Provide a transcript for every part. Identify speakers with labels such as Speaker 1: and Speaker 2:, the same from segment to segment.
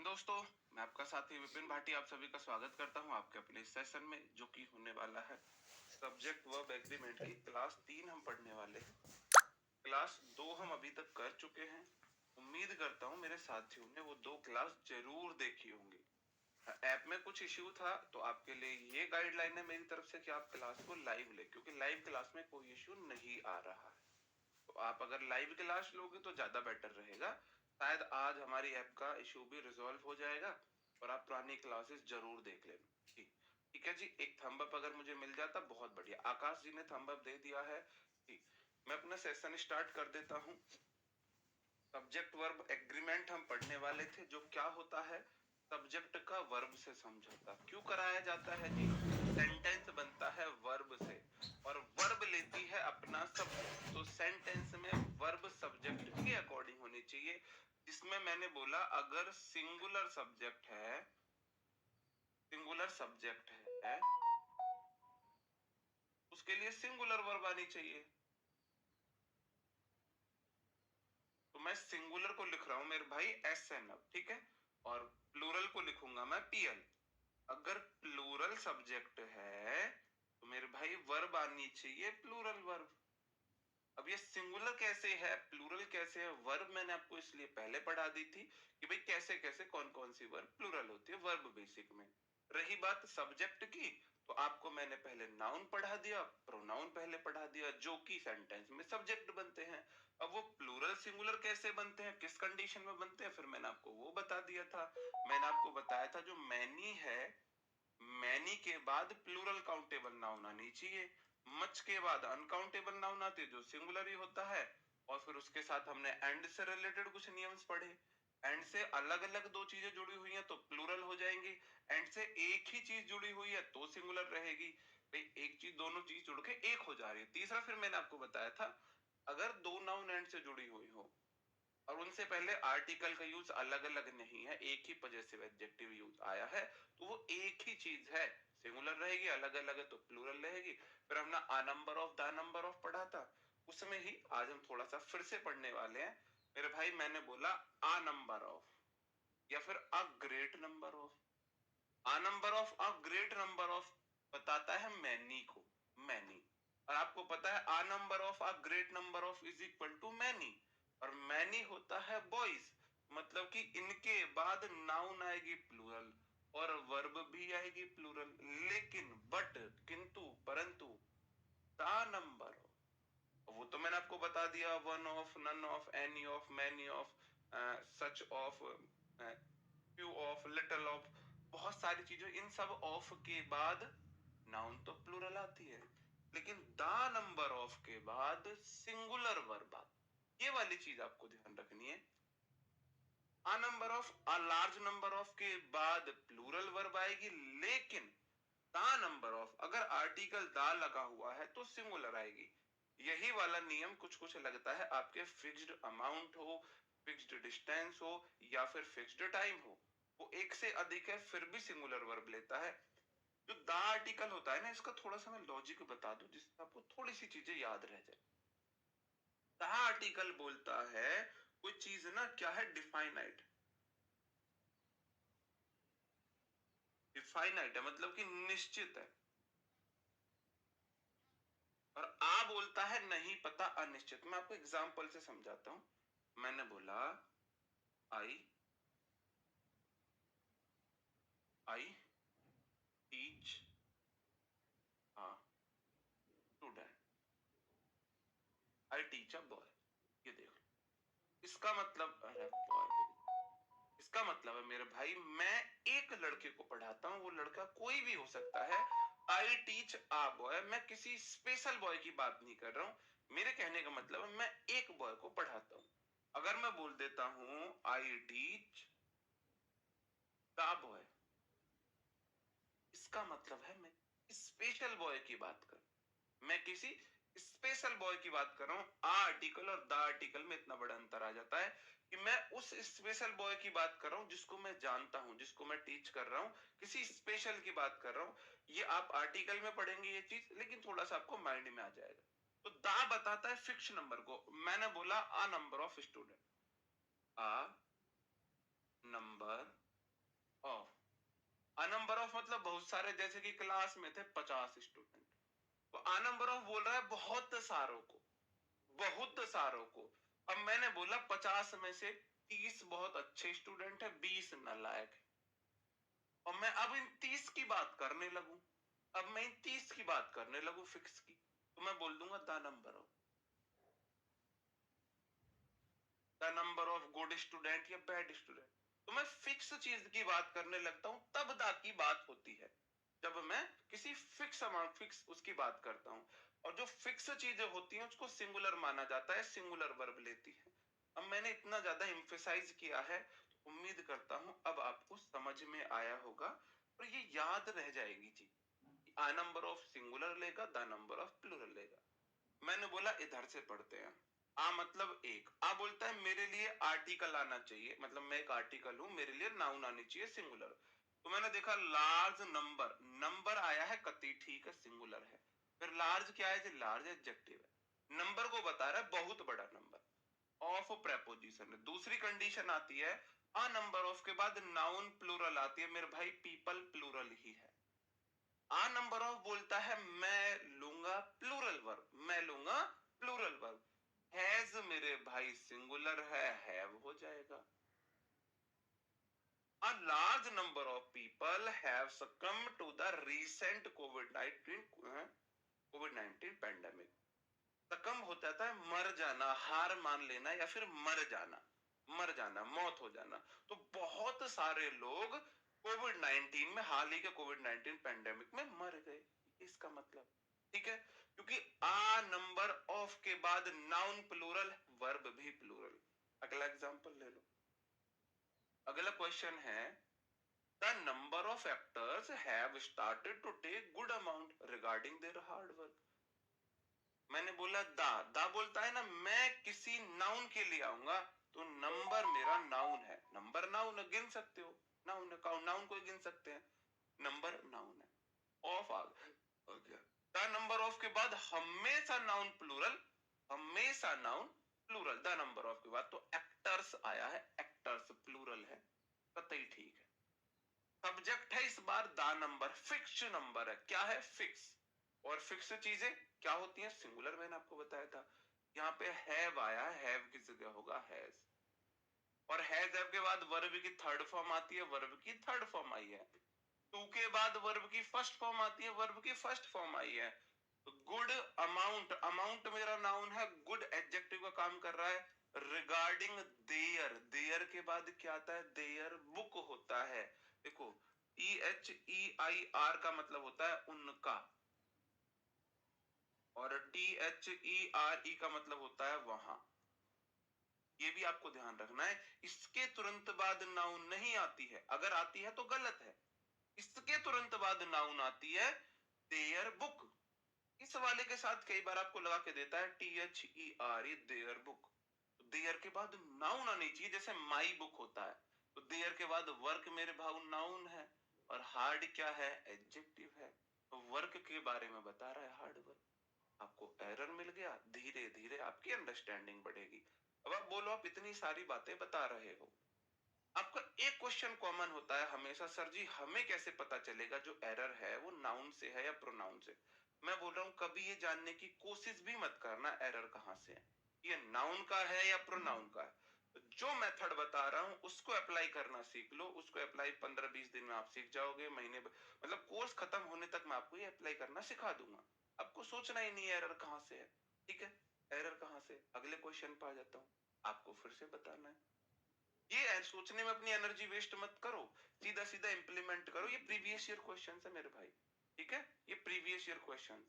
Speaker 1: दोस्तों, मैं आपका साथी विपिन भाटी आप सभी का स्वागत करता हूं आपके अपने इस सेशन में, जो कि होने वाला है सब्जेक्ट वर्ब एग्रीमेंट की क्लास 3 हम पढ़ने वाले हैं। क्लास 2 हम अभी तक कर चुके हैं। उम्मीद करता हूं मेरे साथियों ने वो 2 क्लास जरूर देखी होंगी। ऐप में कुछ इश्यू था तो आपके लिए ये गाइडलाइन है मेरी तरफ से कि आप क्लास को लाइव ले, क्योंकि लाइव क्लास में कोई इश्यू नहीं आ रहा है। तो आप अगर लाइव क्लास लोगे तो ज्यादा बेटर रहेगा। शायद आज हमारी ऐप का इशू भी रिजॉल्व हो जाएगा और आप पुरानी क्लासेस जरूर देख लेना। ठीक है जी, एक थंब अप अगर मुझे मिल जाता बहुत बढ़िया। आकाश जी ने थंब अप दे दिया है। ठीक, मैं अपना सेशन स्टार्ट कर देता हूँ। सब्जेक्ट वर्ब एग्रीमेंट हम पढ़ने वाले थे, जो क्या होता है सब्जेक्ट का वर्ब से समझौता क्यों कराया जाता है जी। सेंटेंस बनता है वर्ब से और वर्ब लेती है अपना सब्जेक्ट, तो सेंटेंस में वर्ब सब्जेक्ट के अकॉर्डिंग होनी चाहिए। जिसमें मैंने बोला अगर सिंगुलर सब्जेक्ट है उसके लिए सिंगुलर वर्ब आनी चाहिए। तो मैं सिंगुलर को लिख रहा हूं मेरे भाई एस एन अब, ठीक है, और प्लूरल को लिखूंगा मैं पीएल। अगर प्लूरल सब्जेक्ट है तो मेरे भाई वर्ब आनी चाहिए प्लूरल वर्ब। अब ये सिंगुलर कैसे है प्लूरल कैसे है, वर्ब मैंने आपको इसलिए पहले पढ़ा दी थी कि भाई कैसे कैसे कौन कौन सी वर्ब प्लूरल होती है वर्ब बेसिक में। रही बात सब्जेक्ट की, तो आपको मैंने पहले नाउन पढ़ा दिया, प्रोनाउन पहले पढ़ा दिया, जो कि सेंटेंस में सब्जेक्ट बनते हैं। अब वो प्लूरल सिंगुलर कैसे बनते हैं, किस कंडीशन में बनते हैं, फिर मैंने आपको वो बता दिया था। मैंने आपको बताया था जो मैनी है, मैनी के बाद प्लूरल काउंटेबल नाउन आनी चाहिए। मच के बाद अनकाउंटेबल नाउन आते जो सिंगुलर ही होता है। और फिर उसके साथ हमने एंड से रिलेटेड कुछ नियम्स पढ़े। एंड से अलग अलग दो चीजें जुड़ी हुई हैं तो प्लूरल हो जाएंगी, एंड से एक ही चीज जुड़ी हुई है तो सिंगुलर रहेगी। भाई एक चीज दोनों चीज जुड़ के एक हो जा रही है। तीसरा फिर मैंने आपको बताया था अगर दो नाउन एंड से जुड़ी हुई हो और उनसे पहले आर्टिकल का यूज अलग अलग नहीं है, एक ही पजेसिव एडजेक्टिव यूज आया है, तो वो एक ही चीज है, सिंगुलर रहेगी। अलग अलग है तो प्लूरल रहेगी। फिर हमने a number of the number of पढ़ा था, उसमें ही आज हम थोड़ा सा फिर से पढ़ने वाले हैं मेरे भाई। मैंने बोला आ नंबर ऑफ या फिर a great number of. A number of a great number of बताता है मैनी को, मैनी। और आपको पता है a number of a great number of is equal to many, और मैनी होता है बॉयज। मतलब कि इनके बाद नाउन आएगी प्लूरल और वर्ब भी आएगी प्लूरल, लेकिन बट किंतु परंतु द नंबर ऑफ, वो तो मैंने आपको बता दिया, one of, none of, any of, many of, such of, few of, little of, बहुत सारी चीजें। इन सब ऑफ के बाद नाउन तो प्लूरल आती है, लेकिन द नंबर ऑफ के बाद सिंगुलर वर्ब आती। ये वाली चीज आपको ध्यान रखनी है। अ number of a large number of के बाद प्लूरल वर्ब आएगी, लेकिन द नंबर ऑफ अगर आर्टिकल द लगा हुआ है तो सिंगुलर आएगी। यही वाला नियम कुछ कुछ लगता है आपके फिक्स्ड अमाउंट हो, फिक्स्ड डिस्टेंस हो या फिर फिक्स्ड टाइम हो, वो एक से अधिक है फिर भी सिंगुलर वर्ब लेता है। जो द आर्टिकल होता है ना, इसका थोड़ा सा मैं लॉजिक बता दूं जिससे आपको थोड़ी सी चीजें याद रह जाए। द आर्टिकल बोलता है कोई चीज ना क्या है, डिफाइनाइट। डिफाइनाइट है मतलब कि निश्चित है। और आ बोलता है नहीं पता, अनिश्चित। मैं आपको एग्जांपल से समझाता हूं। मैंने बोला I I teach a student, I teach a boy. ये देखो, इसका मतलब, अरे बॉय, इसका मतलब है मेरे भाई मैं एक लड़के को पढ़ाता हूं, वो लड़का कोई भी हो सकता है। आई टीच आ बॉय, मैं किसी स्पेशल बॉय की बात नहीं कर रहा हूं। मेरे कहने का मतलब है मैं एक बॉय को पढ़ाता हूं। अगर मैं बोल देता हूं आई टीच द बॉय, इसका मतलब है मैं स्पेशल बॉय की बात कर, मैं किसी स्पेशल बॉय की बात कर रहा हूं। आ आर्टिकल और द आर्टिकल में इतना बड़ा अंतर आ जाता है कि मैं उस स्पेशल बॉय की बात कर रहा हूं जिसको मैं जानता हूं, जिसको मैं टीच कर रहा हूं, किसी स्पेशल की बात कर रहा हूं। ये आप आर्टिकल में पढ़ेंगे ये चीज, लेकिन थोड़ा सा आपको माइंड में आ जाएगा। तो दा बताता है फिक्स नंबर को। मैंने बोला a number of student, a number of, a number of मतलब बहुत सारे, जैसे कि क्लास में थे 50 स्टूडेंट, तो अ नंबर ऑफ बोल रहा है बहुत सारों को, बहुत सारों को। अब मैंने बोला 50 में से 30 बहुत अच्छे स्टूडेंट है, 20 नालायक है, और मैं अब इन 30 की बात करने लगूं, अब मैं इन 30 की बात करने लगूं फिक्स की, तो मैं बोल दूंगा the number of good student या बैड स्टूडेंट। तो मैं फिक्स चीज की बात करने लगता हूं, तब दा की बात होती है, जब मैं किसी फिक्स अमाउंट, फिक्स उसकी बात करता हूं। और जो फिक्स चीजें होती हैं उसको सिंगुलर माना जाता है, सिंगुलर वर्ब लेती है। अब मैंने इतना ज्यादा एम्फेसाइज किया है, तो उम्मीद करता हूं अब आपको समझ में आया होगा और ये याद रह जाएगी चीज। आ नंबर ऑफ सिंगुलर लेगा, द नंबर ऑफ प्लूरल लेगा। मैंने बोला इधर से पढ़ते हैं। आ मतलब एक, आ बोलता है मेरे लिए आर्टिकल आना चाहिए, मतलब मैं एक आर्टिकल हूं, मेरे लिए नाउन आनी चाहिए सिंगुलर। तो मैंने देखा लार्ज नंबर, नंबर आया है कति, ठीक है सिंगुलर है। फिर लार्ज क्या है जी, लार्ज एडजेक्टिव है, नंबर को बता रहा है बहुत बड़ा नंबर, ऑफ प्रेपोजिशन है। दूसरी कंडीशन आती है अ नंबर ऑफ के बाद नाउन प्लूरल आती है, मेरे भाई पीपल प्लूरल ही है। आ नंबर ऑफ बोलता है मैं लूंगा प्लूरल वर्ब, मैं लूंगा प्लूरल वर्ब। हैज मेरे भाई सिंगुलर है, हैव हो जाएगा। A large number of people have succumbed to the recent COVID-19 pandemic। सकम होता था मर जाना, हार मान लेना, या फिर मर जाना, मर जाना, मौत हो जाना। तो बहुत सारे लोग कोविड 19 में, हाल ही के कोविड 19 पैंडेमिक में मर गए, इसका मतलब, ठीक है, क्योंकि आ नंबर ऑफ के बाद नाउन प्लूरल, वर्ब भी प्लूरल। अगला एग्जांपल ले लो। अगला क्वेश्चन है the number of actors have started to take good amount regarding their hard work. मैंने बोला दा बोलता है ना मैं किसी नाउन के लिए आऊंगा, तो नंबर मेरा नाउन है, नंबर नाउन है, गिन सकते हो, नाउन है, नाउन को गिन सकते हैं, नंबर नाउन है। ऑफ आ गया, द नंबर ऑफ के बाद हमेशा नाउन प्लूरल, हमेशा noun plural, the number of के बाद, तो एक्टर्स आया है, एक्टर्स प्लूरल है, कतई ठीक है। सब्जेक्ट है इस बार द नंबर, फिक्स नंबर है, क्या है फिक्स, और फिक्स चीजें क्या होती हैं सिंगुलर, मैंने आपको बताया था। यहाँ पे हैव आया, हैव की जगह होगा हैज, और हैज हैव के बाद वर्ब की थर्ड फॉर्म आती है, वर्ब की थर्ड फॉर्म आई है। टू के बाद वर्ब की फर्स्ट फॉर्म आती है, वर्ब की फर्स्ट फॉर्म आई है। गुड अमाउंट, अमाउंट मेरा नाउन है, गुड एडजेक्टिव का काम कर रहा है। रिगार्डिंग देयर, देयर के बाद क्या आता है, देयर बुक होता है। देखो THEIR का मतलब होता है उनका, और THERE का मतलब होता है वहां। ये भी आपको ध्यान रखना है, इसके तुरंत बाद नाउन नहीं आती है, अगर आती है तो गलत है। इसके तुरंत बाद नाउन आती है देयर बुक। इस वाले के साथ कई बार आपको लगा के देता है THERE, देयर बुक। देयर के बाद नाउन आनी चाहिए, जैसे माई बुक होता है, तो देयर के बाद वर्क मेरे भाव नाउन है, और हार्ड क्या है, एडजेक्टिव है, तो वर्क के बारे में बता रहा है हार्ड वर्क। आपको एरर मिल गया, धीरे धीरे आपकी अंडरस्टैंडिंग बढ़ेगी। अब आप बोलो आप इतनी सारी बातें बता रहे हो, आपका एक क्वेश्चन कॉमन होता है हमेशा, सर जी हमें कैसे पता चलेगा जो एरर है वो नाउन से है या प्रोनाउन से। मैं बोल रहा हूं कभी ये जानने की कोशिश भी मत करना एरर कहां से है, ये नाउन का है या प्रोनाउन का है। तो जो मेथड बता रहा हूं उसको अप्लाई करना सीख लो, उसको अप्लाई 15-20 दिन में आप सीख जाओगे, महीने मतलब कोर्स खत्म होने तक मैं आपको ये अप्लाई करना सिखा दूंगा। आपको सोचना ही नहीं है एरर कहां से है, ठीक है, एरर कहां से। अगले क्वेश्चन पे आ जाता हूं, आपको फिर से बताना है। ये सोचने में अपनी एनर्जी वेस्ट मत करो, सीधा सीधा इंप्लीमेंट करो। ये प्रीवियस ईयर क्वेश्चन है मेरे भाई, ठीक है, ये प्रीवियस ईयर क्वेश्चन।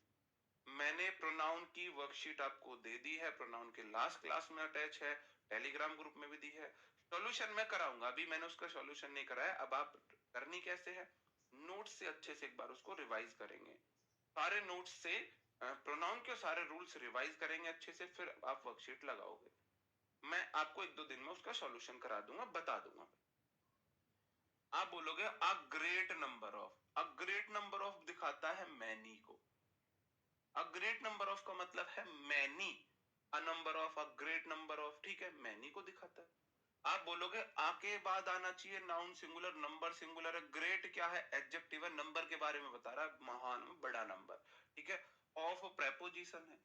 Speaker 1: मैंने प्रोनाउन की वर्कशीट आपको दे दी है, प्रोनाउन के लास्ट क्लास में अटैच है, टेलीग्राम ग्रुप में भी दी है। सॉल्यूशन मैं कराऊंगा, अभी मैंने उसका सॉल्यूशन नहीं कराया। अब आप करनी कैसे है, नोट से अच्छे से एक बार उसको रिवाइज करेंगे, सारे नोट्स से प्रोनाउन के सारे रूल्स रिवाइज करेंगे अच्छे से, फिर आप वर्कशीट लगाओगे। मैं आपको 1-2 दिन में उसका सॉल्यूशन करा दूंगा, बता दूंगा। आप बोलोगे अ great number of, a great number of दिखाता है मैनी को, अ ग्रेट नंबर ऑफ का मतलब है many, a number of, a great number of, ठीक है, मैनी को दिखाता है। आप बोलोगे आ के बाद आना चाहिए नाउन सिंगुलर, नंबर सिंगुलर है, ग्रेट क्या है, एडजेक्टिव है, नंबर के बारे में बता रहा है, महान बड़ा नंबर, ठीक है। ऑफ प्रेपोजिशन है,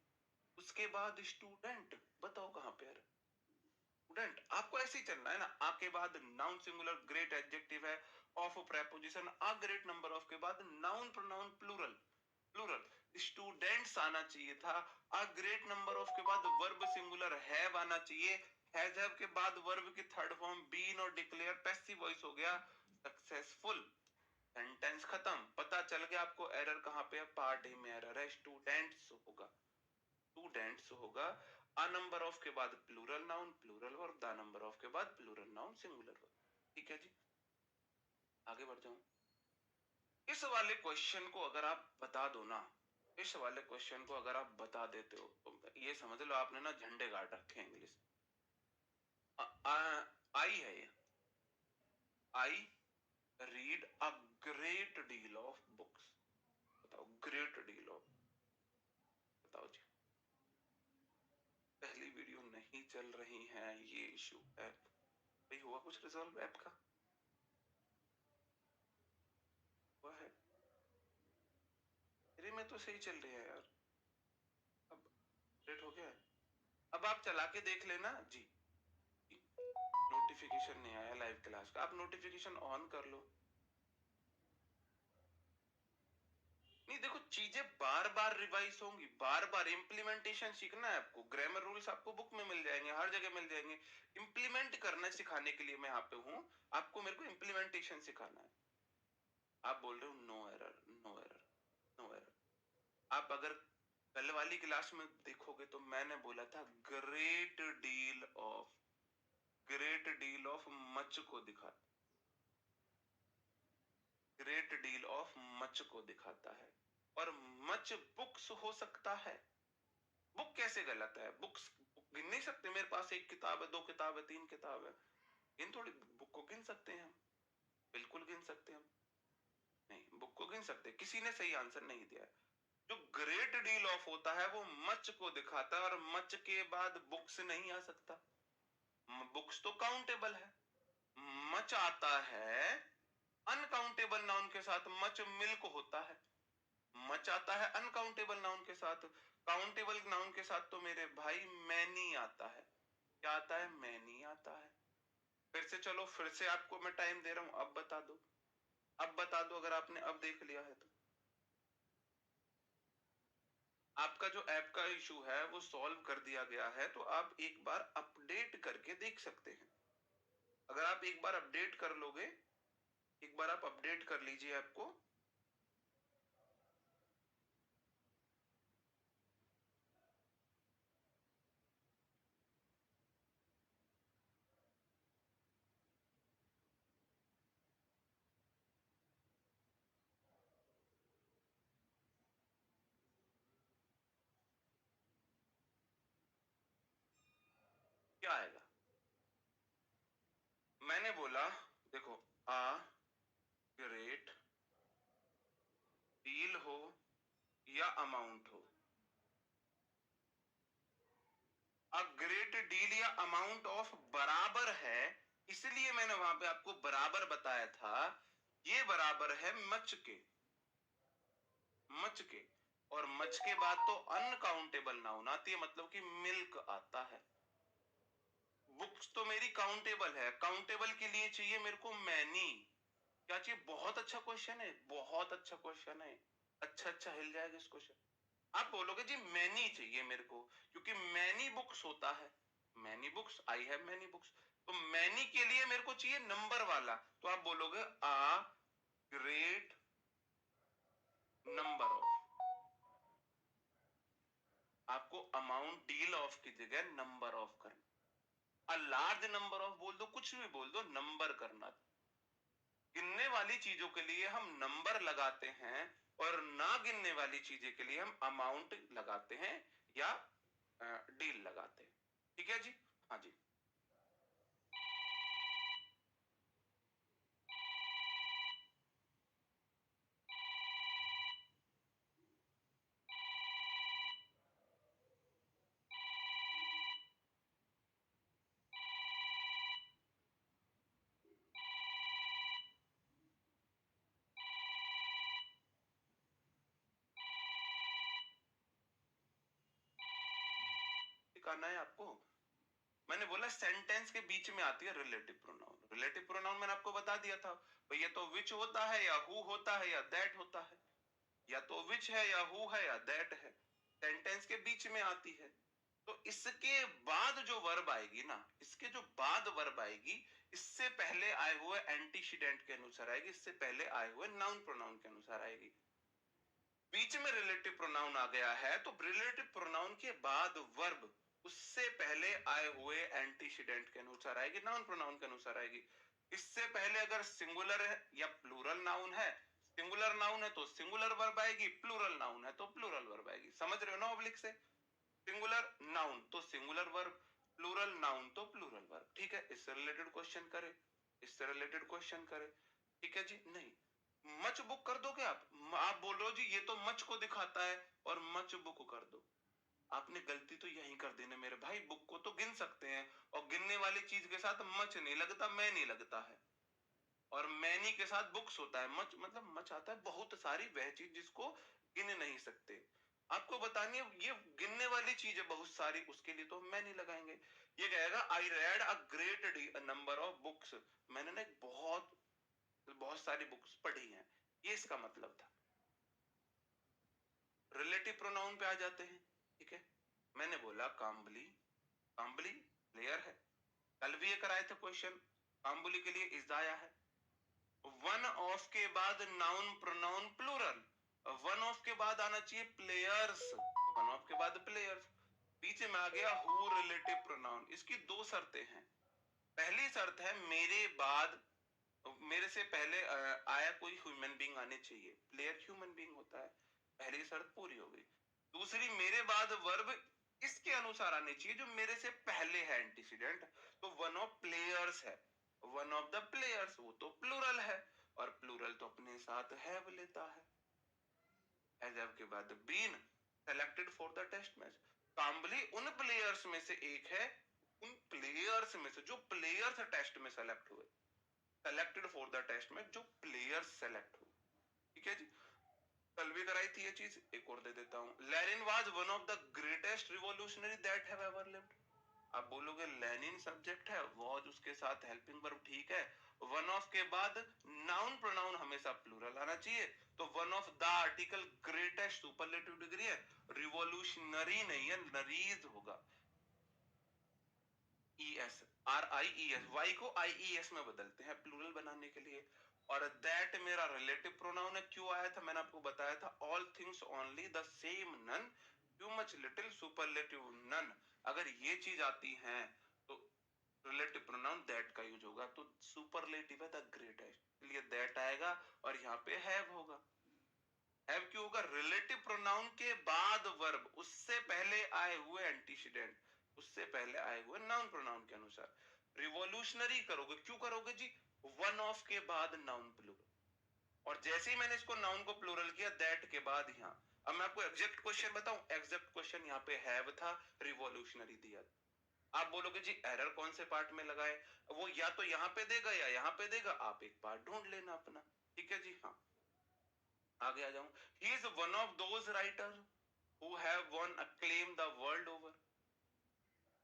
Speaker 1: उसके बाद स्टूडेंट, बताओ कहां पे है स्टूडेंट। आपको ऐसे ही चलना है ना, आ के बाद नाउन सिंगुलर, ग्रेट एडजेक्टिव है, of preposition, a great number of के बाद noun pronoun plural, plural students आना चाहिए था, अ ग्रेट नंबर ऑफ के बाद वर्ब सिंगुलर हैव आना चाहिए, हैज हैव के बाद वर्ब की थर्ड फॉर्म बीन और डिक्लेयर, पैसिव वॉइस हो गया सक्सेसफुल, सेंटेंस खत्म। पता चल गया आपको एरर कहां पे है, पार्ट ए में एरर है, स्टूडेंट्स होगा, स्टूडेंट्स होगा, अ नंबर ऑफ के बाद plural noun plural verb, the number of के बाद प्लूरल नाउन सिंगुलर वर्ब, ठीक है जी। आगे बढ़ जाऊं, इस वाले क्वेश्चन को अगर आप बता दो ना, इस वाले क्वेश्चन को अगर आप बता देते हो तो ये समझ लो आपने ना झंडे गाड़ रखे हैं इंग्लिश। आई है ये, I read a great deal of books, बताओ ग्रेट डील ऑफ, बताओ जी। पहली वीडियो नहीं चल रही है, ये इशू है भाई, हुआ कुछ रिजॉल्व ऐप का, हुआ है मेरे में तो सही चल रही है यार, अब अपडेट हो गया है, अब आप चला के देख लेना जी। नोटिफिकेशन नहीं आया लाइव क्लास का, आप नोटिफिकेशन ऑन कर लो। नहीं देखो, चीजें बार बार रिवाइज होंगी, बार बार इम्प्लीमेंटेशन सीखना है आपको, ग्रामर रूल्स आपको बुक में मिल जाएंगे, हर जगह मिल जाएंगे, इम्प्लीमेंट करना सिखाने के लिए मैं यहाँ पे हूँ, आपको मेरे को इम्प्लीमेंटेशन सिखाना है। आप बोल रहे हो no error, no error, no error. आप अगर कल वाली क्लास में देखोगे तो मैंने बोला था great deal of, great deal of much को दिखा, ग्रेट डील ऑफ मच को दिखाता है, और मच बुक्स हो सकता है। बुक कैसे गलत है, बुक्स गिन नहीं सकते, मेरे पास एक किताब है, दो किताब है, तीन किताब है, इन थोड़ी बुक को गिन सकते हैं हम, बिल्कुल गिन सकते हैं हम, नहीं बुक को गिन सकते, किसी ने सही आंसर नहीं दिया है। जो ग्रेट डील ऑफ होता है वो मच को दिखाता है, और मच के बाद बुक्स नहीं आ सकता, बुक्स तो काउंटेबल है, मच आता है अनकाउंटेबल नाउन के साथ, मच मिल्क होता है, मच आता है अनकाउंटेबल नाउन के साथ, काउंटेबल नाउन के साथ तो मेरे भाई मैनी आता है, क्या आता है, मैनी आता है। फिर से चलो, फिर से आपको मैं टाइम दे रहा हूं, अब बता दो, अब बता दो, अगर आपने अब देख लिया है तो। आपका जो ऐप का इशू है वो सॉल्व कर दिया गया है, तो आप एक बार अपडेट करके देख सकते हैं। अगर आप एक बार अपडेट कर लोगे, एक बार आप अपडेट कर लीजिए ऐप को, क्या आएगा। मैंने बोला देखो, आ ग्रेट डील हो या अमाउंट हो, अ ग्रेट डील या अमाउंट ऑफ बराबर है, इसलिए मैंने वहां पे आपको बराबर बताया था, ये बराबर है मच के, मच के, और मच के बाद तो अनकाउंटेबल नाउन आती है, मतलब कि मिल्क आता है। बुक्स तो मेरी काउंटेबल है, काउंटेबल के लिए चाहिए मेरे को मैनी, क्या चाहिए, बहुत अच्छा क्वेश्चन है, बहुत अच्छा क्वेश्चन है, अच्छा अच्छा हिल जाएगा इस क्वेश्चन। आप बोलोगे जी मैनी चाहिए मेरे को, क्योंकि मैनी बुक्स होता है, many books, I have many books, तो मैनी के लिए मेरे को चाहिए नंबर वाला, तो आप बोलोगे आ ग्रेट नंबर ऑफ, आपको अमाउंट डील ऑफ की जगह नंबर ऑफ करना, अ लार्ज नंबर ऑफ बोल दो, कुछ भी बोल दो, नंबर करना। गिनने वाली चीजों के लिए हम नंबर लगाते हैं, और ना गिनने वाली चीजें के लिए हम अमाउंट लगाते हैं या डील लगाते हैं, ठीक है जी। हाँ जी, सिखाना है आपको। मैंने बोला सेंटेंस के बीच में आती है रिलेटिव प्रोनाउन। रिलेटिव प्रोनाउन मैंने आपको बता दिया था भैया, तो विच होता है या हु होता है या दैट होता है, या तो विच है या हु है या दैट है, सेंटेंस के बीच में आती है। तो इसके बाद जो वर्ब आएगी ना, इसके जो बाद वर्ब आएगी, इससे पहले आए हुए एंटीसीडेंट के अनुसार आएगी, इससे पहले आए हुए नाउन प्रोनाउन के अनुसार आएगी। बीच में रिलेटिव प्रोनाउन आ गया है, तो रिलेटिव प्रोनाउन के बाद वर्ब उससे पहले आए हुए एंटीसीडेंट के अनुसार आएगी, नाउन प्रोनाउन के अनुसार आएगी। इससे पहले अगर सिंगुलर है या प्लूरल नाउन है, सिंगुलर नाउन है तो सिंगुलर वर्ब आएगी, प्लूरल नाउन है तो प्लूरल वर्ब आएगी। समझ रहे हो ना ऑब्लिक से? सिंगुलर नाउन तो सिंगुलर वर्ब, प्लूरल नाउन तो प्लूरल वर्ब। ठीक है, इससे रिलेटेड क्वेश्चन करे, इससे रिलेटेड क्वेश्चन करे। ठीक है जी। नहीं, मच बुक कर दोगे आप बोल रहे हो जी ये तो मच को दिखाता है और मच बुक कर दो। आपने गलती तो यही कर दी ना मेरे भाई, बुक को तो गिन सकते हैं, और गिनने वाली चीज के साथ मच नहीं लगता, मैं नहीं लगता है, और मैनी के साथ बुक्स होता है। मच मतलब मच आता है बहुत सारी वह चीज जिसको गिन नहीं सकते। आपको बतानी है ये गिनने वाली चीज है बहुत सारी, उसके लिए तो मैं नहीं लगाएंगे। ये कहेगा I read a great number of books, मैंने ना बहुत सारी बुक्स पढ़ी हैं, ये इसका मतलब था। रिलेटिव प्रोनाउन पे आ जाते हैं। ठीक है, मैंने बोला काम्बली, काम्बली प्लेयर है, कल भी ये कराए थे क्वेश्चन, काम्बली के लिए इज आया है। वन ऑफ के बाद noun pronoun plural, one of के बाद आना चाहिए प्लेयर्स, वन ऑफ के बाद प्लेयर्स, बीच में आ गया हु रिलेटिव प्रोनाउन। इसकी दो शर्तें हैं। पहली शर्त है मेरे बाद, मेरे से पहले आया कोई ह्यूमन बीइंग आने चाहिए, प्लेयर ह्यूमन बीइंग होता है, पहली शर्त पूरी हो गई। दूसरी, मेरे बाद वर्ब इसके अनुसार आने चाहिए जो मेरे से पहले है एंटीसीडेंट, तो वन ऑफ प्लेयर्स है, वन ऑफ द प्लेयर्स, वो तो प्लूरल है, और प्लूरल तो अपने साथ हैव लेता है। हैज हैव के बाद been selected for the test match, Kambli उन प्लेयर्स में से एक है, उन प्लेयर्स में से जो प्लेयर्स टेस्ट में सेलेक्ट हुए, सेलेक्टेड फॉर द टेस्ट में जो प्लेयर्स सेलेक्ट हुए। ठीक है जी, कल भी कराई थी ये चीज, एक और दे देता हूं। Lenin was one of the greatest revolutionary that have ever lived. आप बोलोगे लेनिन सब्जेक्ट है, वॉज उसके साथ हेल्पिंग वर्ब, ठीक है, वन ऑफ के बाद नाउन प्रोनाउन हमेशा प्लूरल आना चाहिए, तो one of the article greatest superlative degree है, रिवॉल्यूशनरी नहीं है, नरीज होगा। ES, RIES, वाई को IES में बदलते हैं प्लूरल बनाने के लिए। और दैट मेरा रिलेटिव प्रोनाउन है, क्यों आया था मैंने आपको बताया था, all things only the same none, too much little superlative none. अगर ये चीज आती है तो रिलेटिव प्रोनाउन दैट का यूज होगा, तो सुपरलेटिव है द ग्रेटेस्ट, इसलिए दैट आएगा, और यहाँ पे हैव होगा। हैव क्यों होगा? रिलेटिव प्रोनाउन के बाद वर्ब, उससे पहले आए हुए एंटीसीडेंट, उससे पहले आए हुए नाउन प्रोनाउन के अनुसार। रिवॉल्यूशनरी करोगे, क्यों करोगे जी? वन ऑफ के बाद नाउन प्लूरल, और जैसे ही मैंने इसको नाउन को प्लूरल किया दैट के बाद यहाँ। अब मैं आपको एग्जैक्ट क्वेश्चन बताऊं, एग्जैक्ट क्वेश्चन यहाँ पे हैव था, रिवॉल्यूशनरी दिया। आप बोलोगे जी एरर कौन से पार्ट में लगाए, वो या तो यहाँ पे देगा या यहाँ पे देगा, आप एक पार्ट ढूंढ लेना अपना। ठीक है जी। हाँ, आगे आ जाऊं। He is one of those writers who have won acclaim the world over।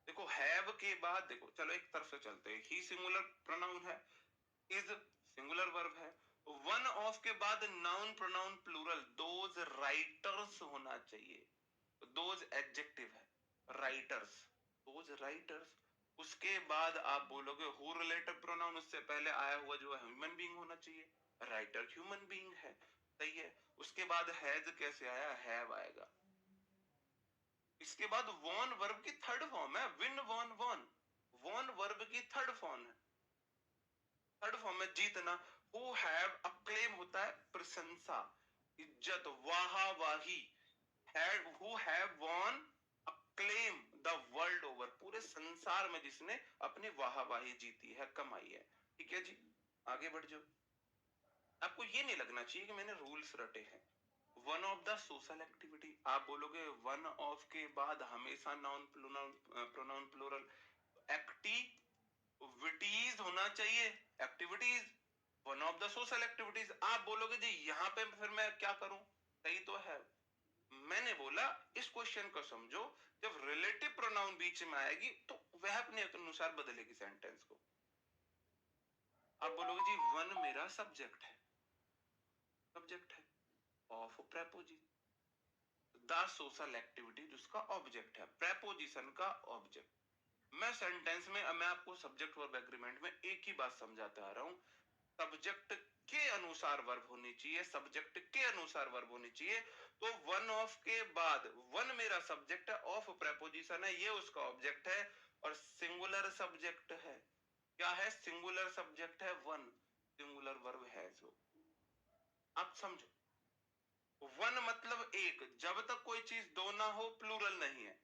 Speaker 1: देखो have के बाद, देखो चलो एक तरफ से चलते हैं, ही सिंगुलर प्रोनाउन है, इज सिंगुलर वर्ब है, वन ऑफ के बाद noun pronoun plural, those writers होना चाहिए, दोज एडजेक्टिव है, राइटर्स, दोज राइटर्स। उसके बाद आप बोलोगे हु रिलेटिव प्रोनाउन, उससे पहले आया हुआ जो है ह्यूमन बीइंग होना चाहिए, राइटर ह्यूमन बीइंग है, सही है। उसके बाद हैज कैसे आया, हैव आएगा। इसके बाद वॉन वर्ब की थर्ड फॉर्म है, win won won, won verb की थर्ड फॉर्म है, थर्ड फॉर्म में जीतना। हु हैव अक्लेम होता है प्रशंसा, इज्जत, वाहा वाही, who have won acclaim the world over, पूरे संसार में जिसने अपनी वाहा वाही जीती है, कमाई है। ठीक है जी, आगे बढ़ जाओ। आपको ये नहीं लगना चाहिए कि मैंने रूल्स रटे हैं। One of the social activity, आप बोलोगे वन ऑफ के बाद हमेशा नाउन प्रोनाउन प्लूरल, एक्टिविटीज होना चाहिए, activities, one of the social activities. आप बोलोगे जी यहाँ पे फिर मैं क्या करूं, सही तो है। मैंने बोला बोला इस क्वेश्चन को समझो, जब रिलेटिव प्रोनाउन बीच में आएगी तो वह अपने अनुसार बदलेगी सेंटेंस को। आप बोलोगे जी वन मेरा सब्जेक्ट है of preposition, the social activity जिसका ऑब्जेक्ट है, प्रेपोजिशन का ऑब्जेक्ट। मैं सेंटेंस में मैं आपको सब्जेक्ट वर्ब एग्रीमेंट में एक ही बात समझाते आ रहा हूं, सब्जेक्ट के अनुसार वर्ब होनी चाहिए, सब्जेक्ट के अनुसार वर्ब होनी चाहिए। तो वन ऑफ के बाद वन मेरा सब्जेक्ट है, ऑफ प्रेपोजिशन है, ये उसका ऑब्जेक्ट है, और सिंगुलर सब्जेक्ट है। क्या है? सिंगुलर सब्जेक्ट है वन, सिंगुलर वर्ब है जो। आप समझो, वन मतलब एक, जब तक कोई चीज दो ना हो प्लूरल नहीं है।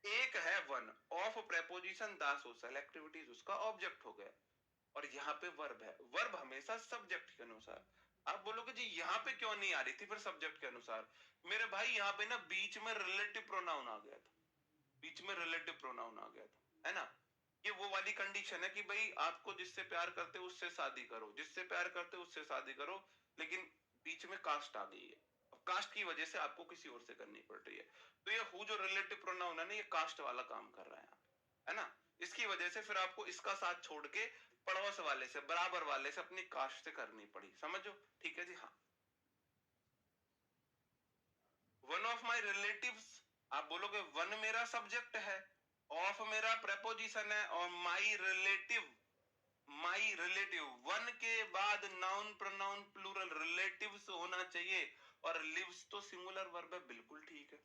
Speaker 1: एक है one, of preposition the social activities उसका ऑब्जेक्ट हो गया, और यहाँ पे वर्ब है। वर्ब हमेशा सब्जेक्ट के अनुसार। आप बोलोगे जी यहाँ पे क्यों नहीं आ रही थी फिर सब्जेक्ट के अनुसार? मेरे भाई यहाँ पे ना बीच में रिलेटिव प्रोनाउन आ गया था, बीच में रिलेटिव प्रोनाउन आ गया था, है ना। ये वो वाली कंडीशन है कि भाई आपको जिससे प्यार करते उससे शादी करो, जिससे प्यार करते उससे शादी करो, लेकिन बीच में कास्ट आ गई है, कास्ट की वजह से आपको किसी और से करनी पड़ रही है। तो ये हु जो रिलेटिव प्रोनाउन है ना, ये कास्ट वाला काम कर रहा है ना। इसकी वजह से फिर आपको इसका साथ छोड़ के पड़ोस वाले से, बराबर वाले से, अपनी कास्ट से करनी पड़ी, समझो। ठीक है जी। हाँ, वन ऑफ माई रिलेटिव्स, आप बोलोगे वन मेरा सब्जेक्ट है, ऑफ मेरा प्रेपोजिशन है, और my relative, my relative, one के बाद नाउन प्रोनाउन प्लूरल रिलेटिव्स होना चाहिए, और लिव्स तो सिंगुलर वर्ब है, बिल्कुल ठीक है।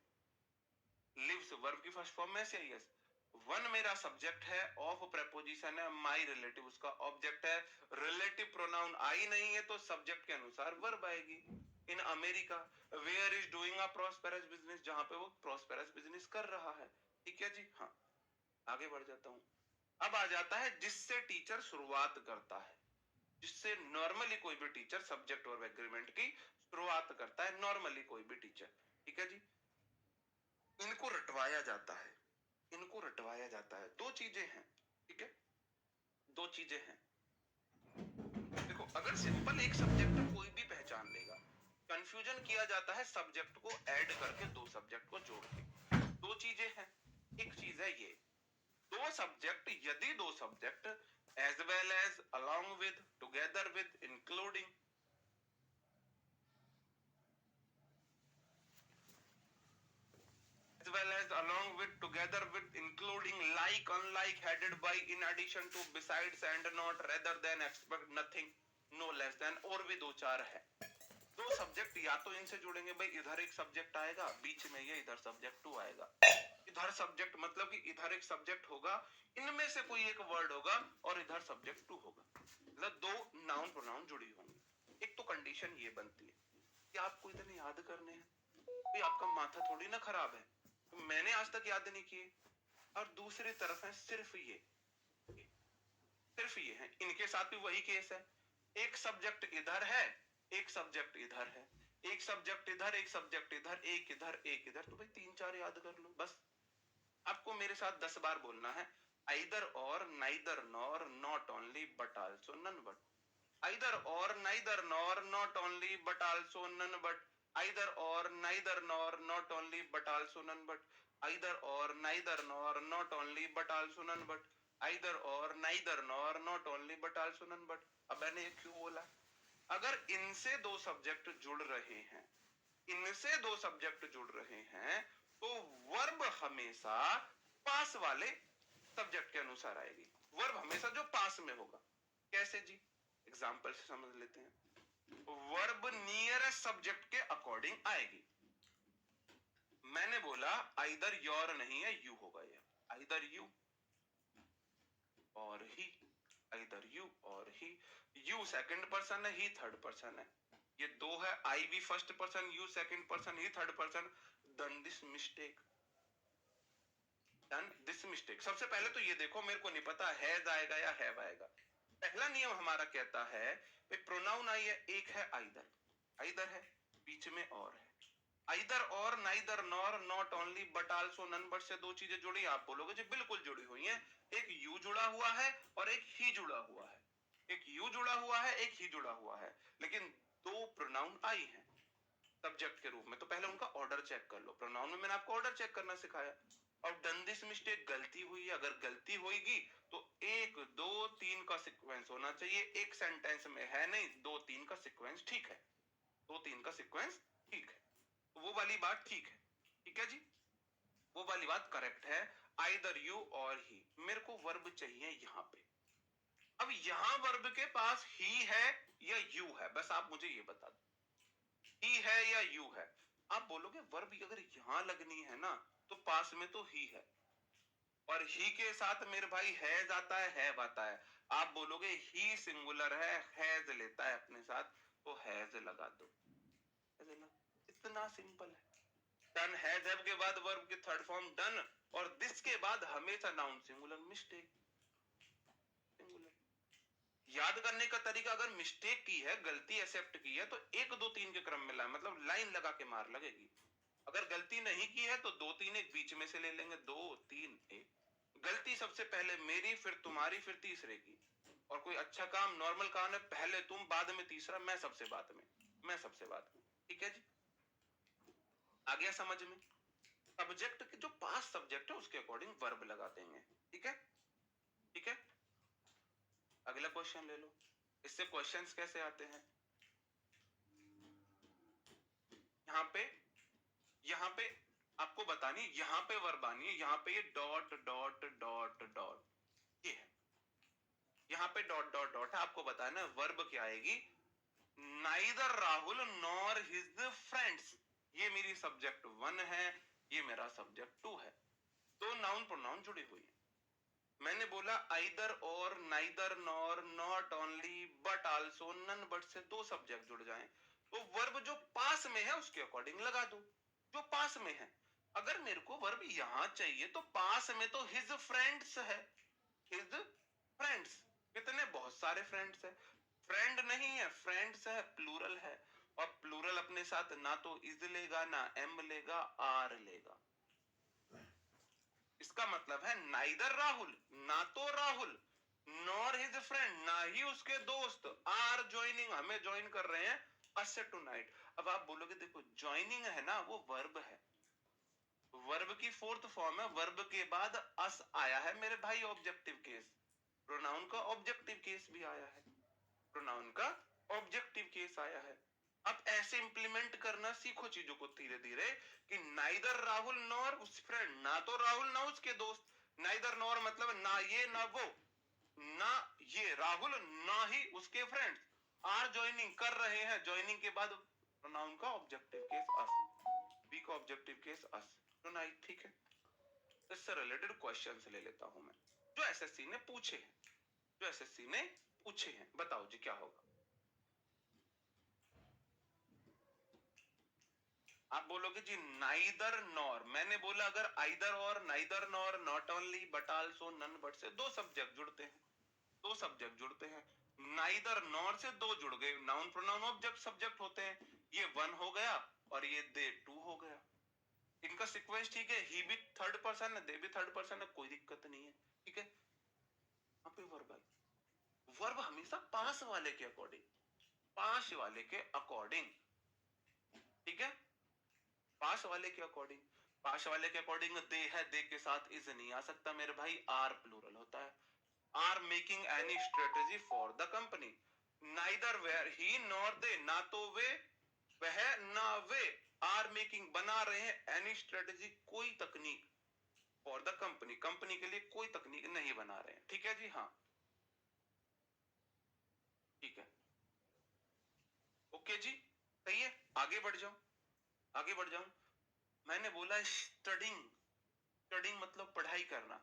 Speaker 1: लिव्स वर्ब की फर्स्ट फॉर्म में से यस। वन मेरा सब्जेक्ट है, ऑफ प्रेपोजिशन है, माई रिलेटिव उसका ऑब्जेक्ट है, रिलेटिव प्रोनाउन आई नहीं है तो सब्जेक्ट के अनुसार वर्ब आएगी। In America where is doing a prosperous business, जहां पे वो प्रॉस्पेरस बिजनेस कर रहा है। ठीक है जी। हाँ, आगे बढ़ जाता हूं। अब आ जाता है जिससे टीचर शुरुआत करता है, जिससे नॉर्मली कोई भी टीचर सब्जेक्ट और एग्रीमेंट की शुरुआत करता है, नॉर्मली कोई भी टीचर। ठीक है जी। इनको रटवाया जाता है, इनको रटवाया जाता है। दो चीजें हैं, ठीक है, दो चीजें हैं। देखो, अगर सिंपल एक सब्जेक्ट कोई भी पहचान लेगा, कंफ्यूजन किया जाता है सब्जेक्ट को ऐड करके, दो सब्जेक्ट को जोड़ के। दो चीजें हैं, एक चीज है ये, दो सब्जेक्ट, यदि दो subject as well as, along with, together with, including, as well as along with, together with, including, like, unlike, headed by, in addition to, besides and not, rather than, expect, nothing, no less than, और भी दो चार है। दो subject या तो इनसे जुड़ेंगे, भाई इधर एक सब्जेक्ट आएगा, बीच में ये इधर सब्जेक्ट टू आएगा, इधर सब्जेक्ट मतलब कि इधर एक सब्जेक्ट होगा, इनमें से कोई एक वर्ड होगा, और इधर सब्जेक्ट टू होगा, मतलब दो नाउन प्रोनाउन जुड़ी होंगी। एक तो कंडीशन ये बनती है कि आपको इतने याद करने हैं, भाई आपका माथा थोड़ी ना खराब है, मैंने आज तक याद नहीं किए। और दूसरी तरफ है सिर्फ ये, सिर्फ ये है, इनके साथ भी वही केस है, एक सब्जेक्ट इधर है, एक सब्जेक्ट इधर है, एक सब्जेक्ट इधर, एक सब्जेक्ट इधर, एक इधर, एक इधर, तो भाई तीन चार याद कर लो बस। आपको मेरे साथ 10 बार बोलना है, either or, neither nor, not only but also none but, either or, neither nor, not only but also none but, either or, neither nor, not only but also none but, either or, neither nor, not only but also none but, either or, neither nor, not only but also none but। अब मैंने ये क्यों बोला? अगर इनसे दो subject जुड़ रहे हैं, इनसे दो सब्जेक्ट जुड़ रहे हैं, तो वर्ब हमेशा पास वाले सब्जेक्ट के अनुसार आएगी, वर्ब हमेशा जो पास में होगा। कैसे जी? एग्जाम्पल से समझ लेते हैं। वर्ब नियरेस्ट सब्जेक्ट के अकॉर्डिंग आएगी। मैंने बोला आइदर योर नहीं है, यू होगा, ये आइदर यू और ही, आइदर यू और ही, यू सेकंड पर्सन है, ही थर्ड पर्सन है, ये दो है, आई भी first person, you second person, he third person, done this mistake, done this mistake. सबसे पहले तो ये देखो, मेरे को नहीं पता हैज आएगा या हैव आएगा। पहला नियम हमारा कहता है प्रोनाउन आई है, एक है आइदर, आइदर है, बीच में और है, either or, neither nor, not only but also none but से दो चीजें जुड़ी। आप बोलोगे जी बिल्कुल जुड़ी हुई हैं, एक यू जुड़ा हुआ है और एक ही जुड़ा हुआ है, एक यू जुड़ा हुआ है, एक ही जुड़ा हुआ है, लेकिन दो प्रोनाउन आई है सब्जेक्ट के रूप में, तो पहले उनका ऑर्डर चेक कर लो। प्रोनाउन में मैंने आपको ऑर्डर चेक करना सिखाया। और डन दिस मिस्टेक, गलती हुई है, अगर गलती होगी तो 1 2 3 का सीक्वेंस होना चाहिए। एक सेंटेंस में है नहीं, 2 3 का सीक्वेंस ठीक है, 2 3 का सीक्वेंस ठीक है, तो वो वाली बात ठीक है। ठीक है जी, वो वाली बात करेक्ट है। आइदर यू और ही, मेरे को वर्ब चाहिए यहां पे। अब यहां वर्ब के पास ही है या यू है, बस आप मुझे ये बता दो, ही है या यू है। आप बोलोगे वर्ब अगर यहां लगनी है ना तो पास में तो ही है, और ही के साथ मेरे भाई हैज आता है आता है। आप बोलोगे ही सिंगुलर हैज लेता है अपने साथ, तो हैज लगा दो। इतना सिंपल है। डन हैज हैव के बाद वर्ब के थर्ड फॉर्म डन, और दिस के बाद हमेशा नाउन सिंगुलर, मिस्टेक सिंगुलर। याद करने का तरीका, अगर मिस्टेक की है, गलती एक्सेप्ट की है, तो 1 2 3 के क्रम में लाए, मतलब लाइन लगा के मार लगेगी। अगर गलती नहीं की है तो 2 3 1 बीच में से ले लेंगे, 2 3 1। गलती सबसे पहले मेरी, फिर तुम्हारी, फिर तीसरे की। और कोई अच्छा काम, नॉर्मल काम है, पहले तुम, बाद में तीसरा, मैं सबसे बाद में, मैं सबसे बाद में। ठीक है जी, आ गया समझ में। सब्जेक्ट के जो पास्ट सब्जेक्ट है उसके अकॉर्डिंग वर्ब लगा देंगे। ठीक है, ठीक है। अगला क्वेश्चन ले लो। इससे क्वेश्चंस कैसे आते हैं, यहाँ पे आपको बतानी, यहाँ पे वर्ब आनी है, यहाँ पे ये डॉट डॉट डॉट डॉट ये है, यहाँ पे डॉट डॉट डॉट है। आपको बताना है वर्ब क्या आएगी। Neither Rahul nor his friends, ये मेरी सब्जेक्ट 1 है, ये मेरा सब्जेक्ट 2 है। तो नाउन प्रोनाउन जुड़ी हुई है। मैंने बोला either or, neither nor, not only, but also, none but से 2 सब्जेक्ट जुड़ जाएं, तो वर्ब जो पास में है उसके अकॉर्डिंग लगा दो, जो पास में है। अगर मेरे को वर्ब यहां चाहिए तो पास में तो हिज फ्रेंड्स है, हिज फ्रेंड्स, कितने, बहुत सारे फ्रेंड्स है। फ्रेंड नहीं है, फ्रेंड्स है, प्लूरल है, और प्लूरल अपने साथ ना तो इज लेगा, ना एम लेगा, आर लेगा। इसका मतलब है नाइदर राहुल, ना तो राहुल, नॉर हिज फ्रेंड, ना ही उसके दोस्त, आर ज्वाइनिंग, हमें ज्वाइन कर रहे हैं अस टुनाइट। अब आप बोलोगे देखो ज्वाइनिंग है ना, वो वर्ब है, वर्ब की फोर्थ फॉर्म है, वर्ब के बाद अस आया है मेरे भाई, ऑब्जेक्टिव केस। प्रोनाउन का ऑब्जेक्टिव केस भी आया है, प्रोनाउन का ऑब्जेक्टिव केस आया है। अब ऐसे इंप्लीमेंट करना सीखो चीजों को धीरे धीरे, कि नाइदर राहुल नॉर उस फ्रेंड, ना तो राहुल ना उसके दोस्त, नाइदर नॉर मतलब ना ये ना वो, ना ये राहुल ना ही उसके फ्रेंड्स, आर ज्वाइनिंग कर रहे हैं, ज्वाइनिंग के बाद प्रोनाउन का ऑब्जेक्टिव केस अस, बी का ऑब्जेक्टिव केस अस, टुनाइट। ठीक है, इससे रिलेटेड क्वेश्चंस ले लेता हूं मैं, जो एसएससी ने पूछे हैं, जो एसएससी ने पूछे हैं। बताओ जी क्या होगा। आप बोलोगे जी नाइदर नॉर, मैंने बोला अगर either or, neither nor, not only, but also, none but से 2 सब्जेक्ट जुड़ते हैं, 2 सब्जेक्ट जुड़ते हैं। नाइदर नॉर से 2 जुड़ गए, नाउन प्रोनाउन ऑब्जेक्ट सब्जेक्ट होते हैं, ये 1 हो गया और ये दे 2 हो गया। इनका सीक्वेंस ठीक है, ही भी थर्ड पर्सन है, दे भी थर्ड पर्सन है, कोई दिक्कत नहीं है। ठीक है, यहाँ पे वर्ब है, वर्ब हमेशा पास वाले के अकॉर्डिंग, पास वाले के अकॉर्डिंग। ठीक है, पास वाले के अकॉर्डिंग, पास वाले के अकॉर्डिंग दे है, दे के साथ इज नहीं आ सकता मेरे भाई, आर प्लूरल होता है। Are making any strategy for the company, neither were he nor they, ना तो वे, वह ना वे, आर मेकिंग बना रहे हैं, एनी स्ट्रेटेजी कोई तकनीक, फॉर द कंपनी, कंपनी के लिए कोई तकनीक नहीं बना रहे हैं। ठीक है जी, हाँ ठीक है, ओके जी, सही है। आगे बढ़ जाऊं, आगे बढ़ जाऊं। मैंने बोला स्टडिंग, स्टडिंग मतलब पढ़ाई करना,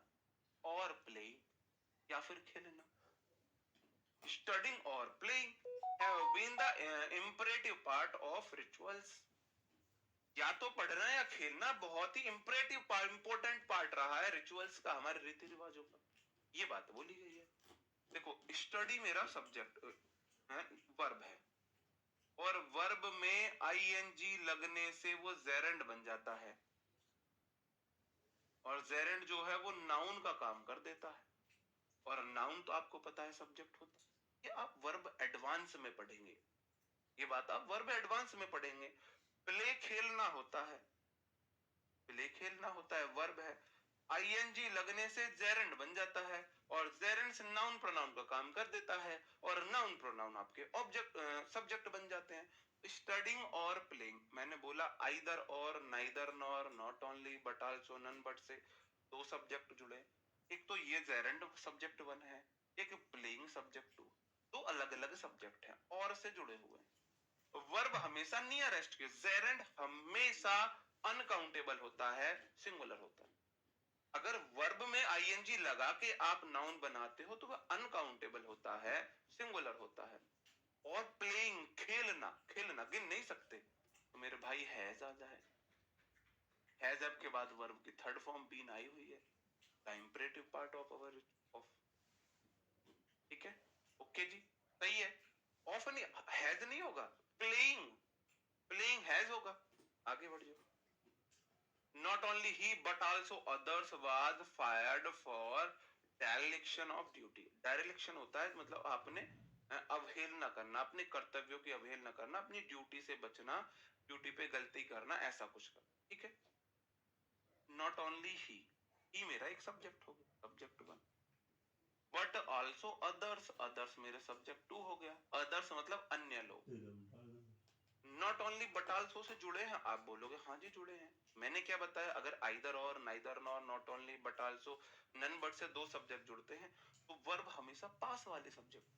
Speaker 1: और प्लेइंग या फिर खेलना। स्टडिंग और playing have been the imperative part of rituals, या तो पढ़ना या खेलना बहुत ही इंपरेटिव इंपोर्टेंट पार्ट रहा है रिचुअल्स का, हमारे रीति रिवाजों का, ये बात बोली गई है। देखो स्टडी मेरा सब्जेक्ट है, वर्ब है, और वर्ब में आईएनजी लगने से वो जेरेंड बन जाता है, और जेरेंड जो है वो नाउन का काम कर देता है, और नाउन तो आपको पता है सब्जेक्ट होता है। ये आप वर्ब एडवांस में पढ़ेंगे, ये बात आप वर्ब एडवांस में पढ़ेंगे। प्ले खेलना होता है, प्ले खेलना होता है, वर्ब है। आईएनजी लगने से जेरेंड बन जाता है और जेरेंड से नाउन प्रोनाउन का काम कर देता है और नाउन प्रोनाउन आपके ऑब्जेक्ट सब्जेक्ट बन जाते हैं। स्टडिंग और प्लेइंग, मैंने बोला either or, neither nor, not only but also, none but से दो सब्जेक्ट जुड़े। एक तो ये जेरेंड सब्जेक्ट वन है, एक प्लेइंग सब्जेक्ट टू, दो अलग अलग सब्जेक्ट हैं और से जुड़े हुए हैं। वर्ब हमेशा नियरेस्ट के, जेरेंड हमेशा अनकाउंटेबल होता है, सिंगुलर होता है। अगर वर्ब में आईएनजी लगा के आप नाउन बनाते हो तो वह अनकाउंटेबल होता है, सिंगुलर होता है। और प्लेइंग खेलना, खेलना गिन नहीं सकते, तो मेरे भाई हैज आ जाए। हैज अब के बाद वर्ब की थर्ड फॉर्म बीन आई हुई है, the imperative part of our of, ठीक है, ओके जी, सही है। ऑफ नहीं, हैज नहीं होगा, प्लेइंग, प्लेइंग हैज होगा। आगे बढ़ जाओ। Not only he but also others was fired for dereliction of duty. Dereliction होता है मतलब आपने अवहेलना करना, अपने कर्तव्यों की अवहेलना करना, अपनी ड्यूटी से बचना, ड्यूटी पे गलती करना, ऐसा कुछ करना, ठीक है। Not only he मेरा एक सब्जेक्ट हो गया, subject one. But also others, others मेरे सब्जेक्ट टू हो गया। अदर्स मतलब अन्य लोग। Not only but also say जुड़े हैं, आप बोलोगे हाँ जी जुड़े हैं। मैंने क्या बताया, अगर either or, neither nor, not only but also, none but से दो सब्जेक्ट जुड़ते हैं तो वर्ब हमेशा पास वाले सब्जेक्ट,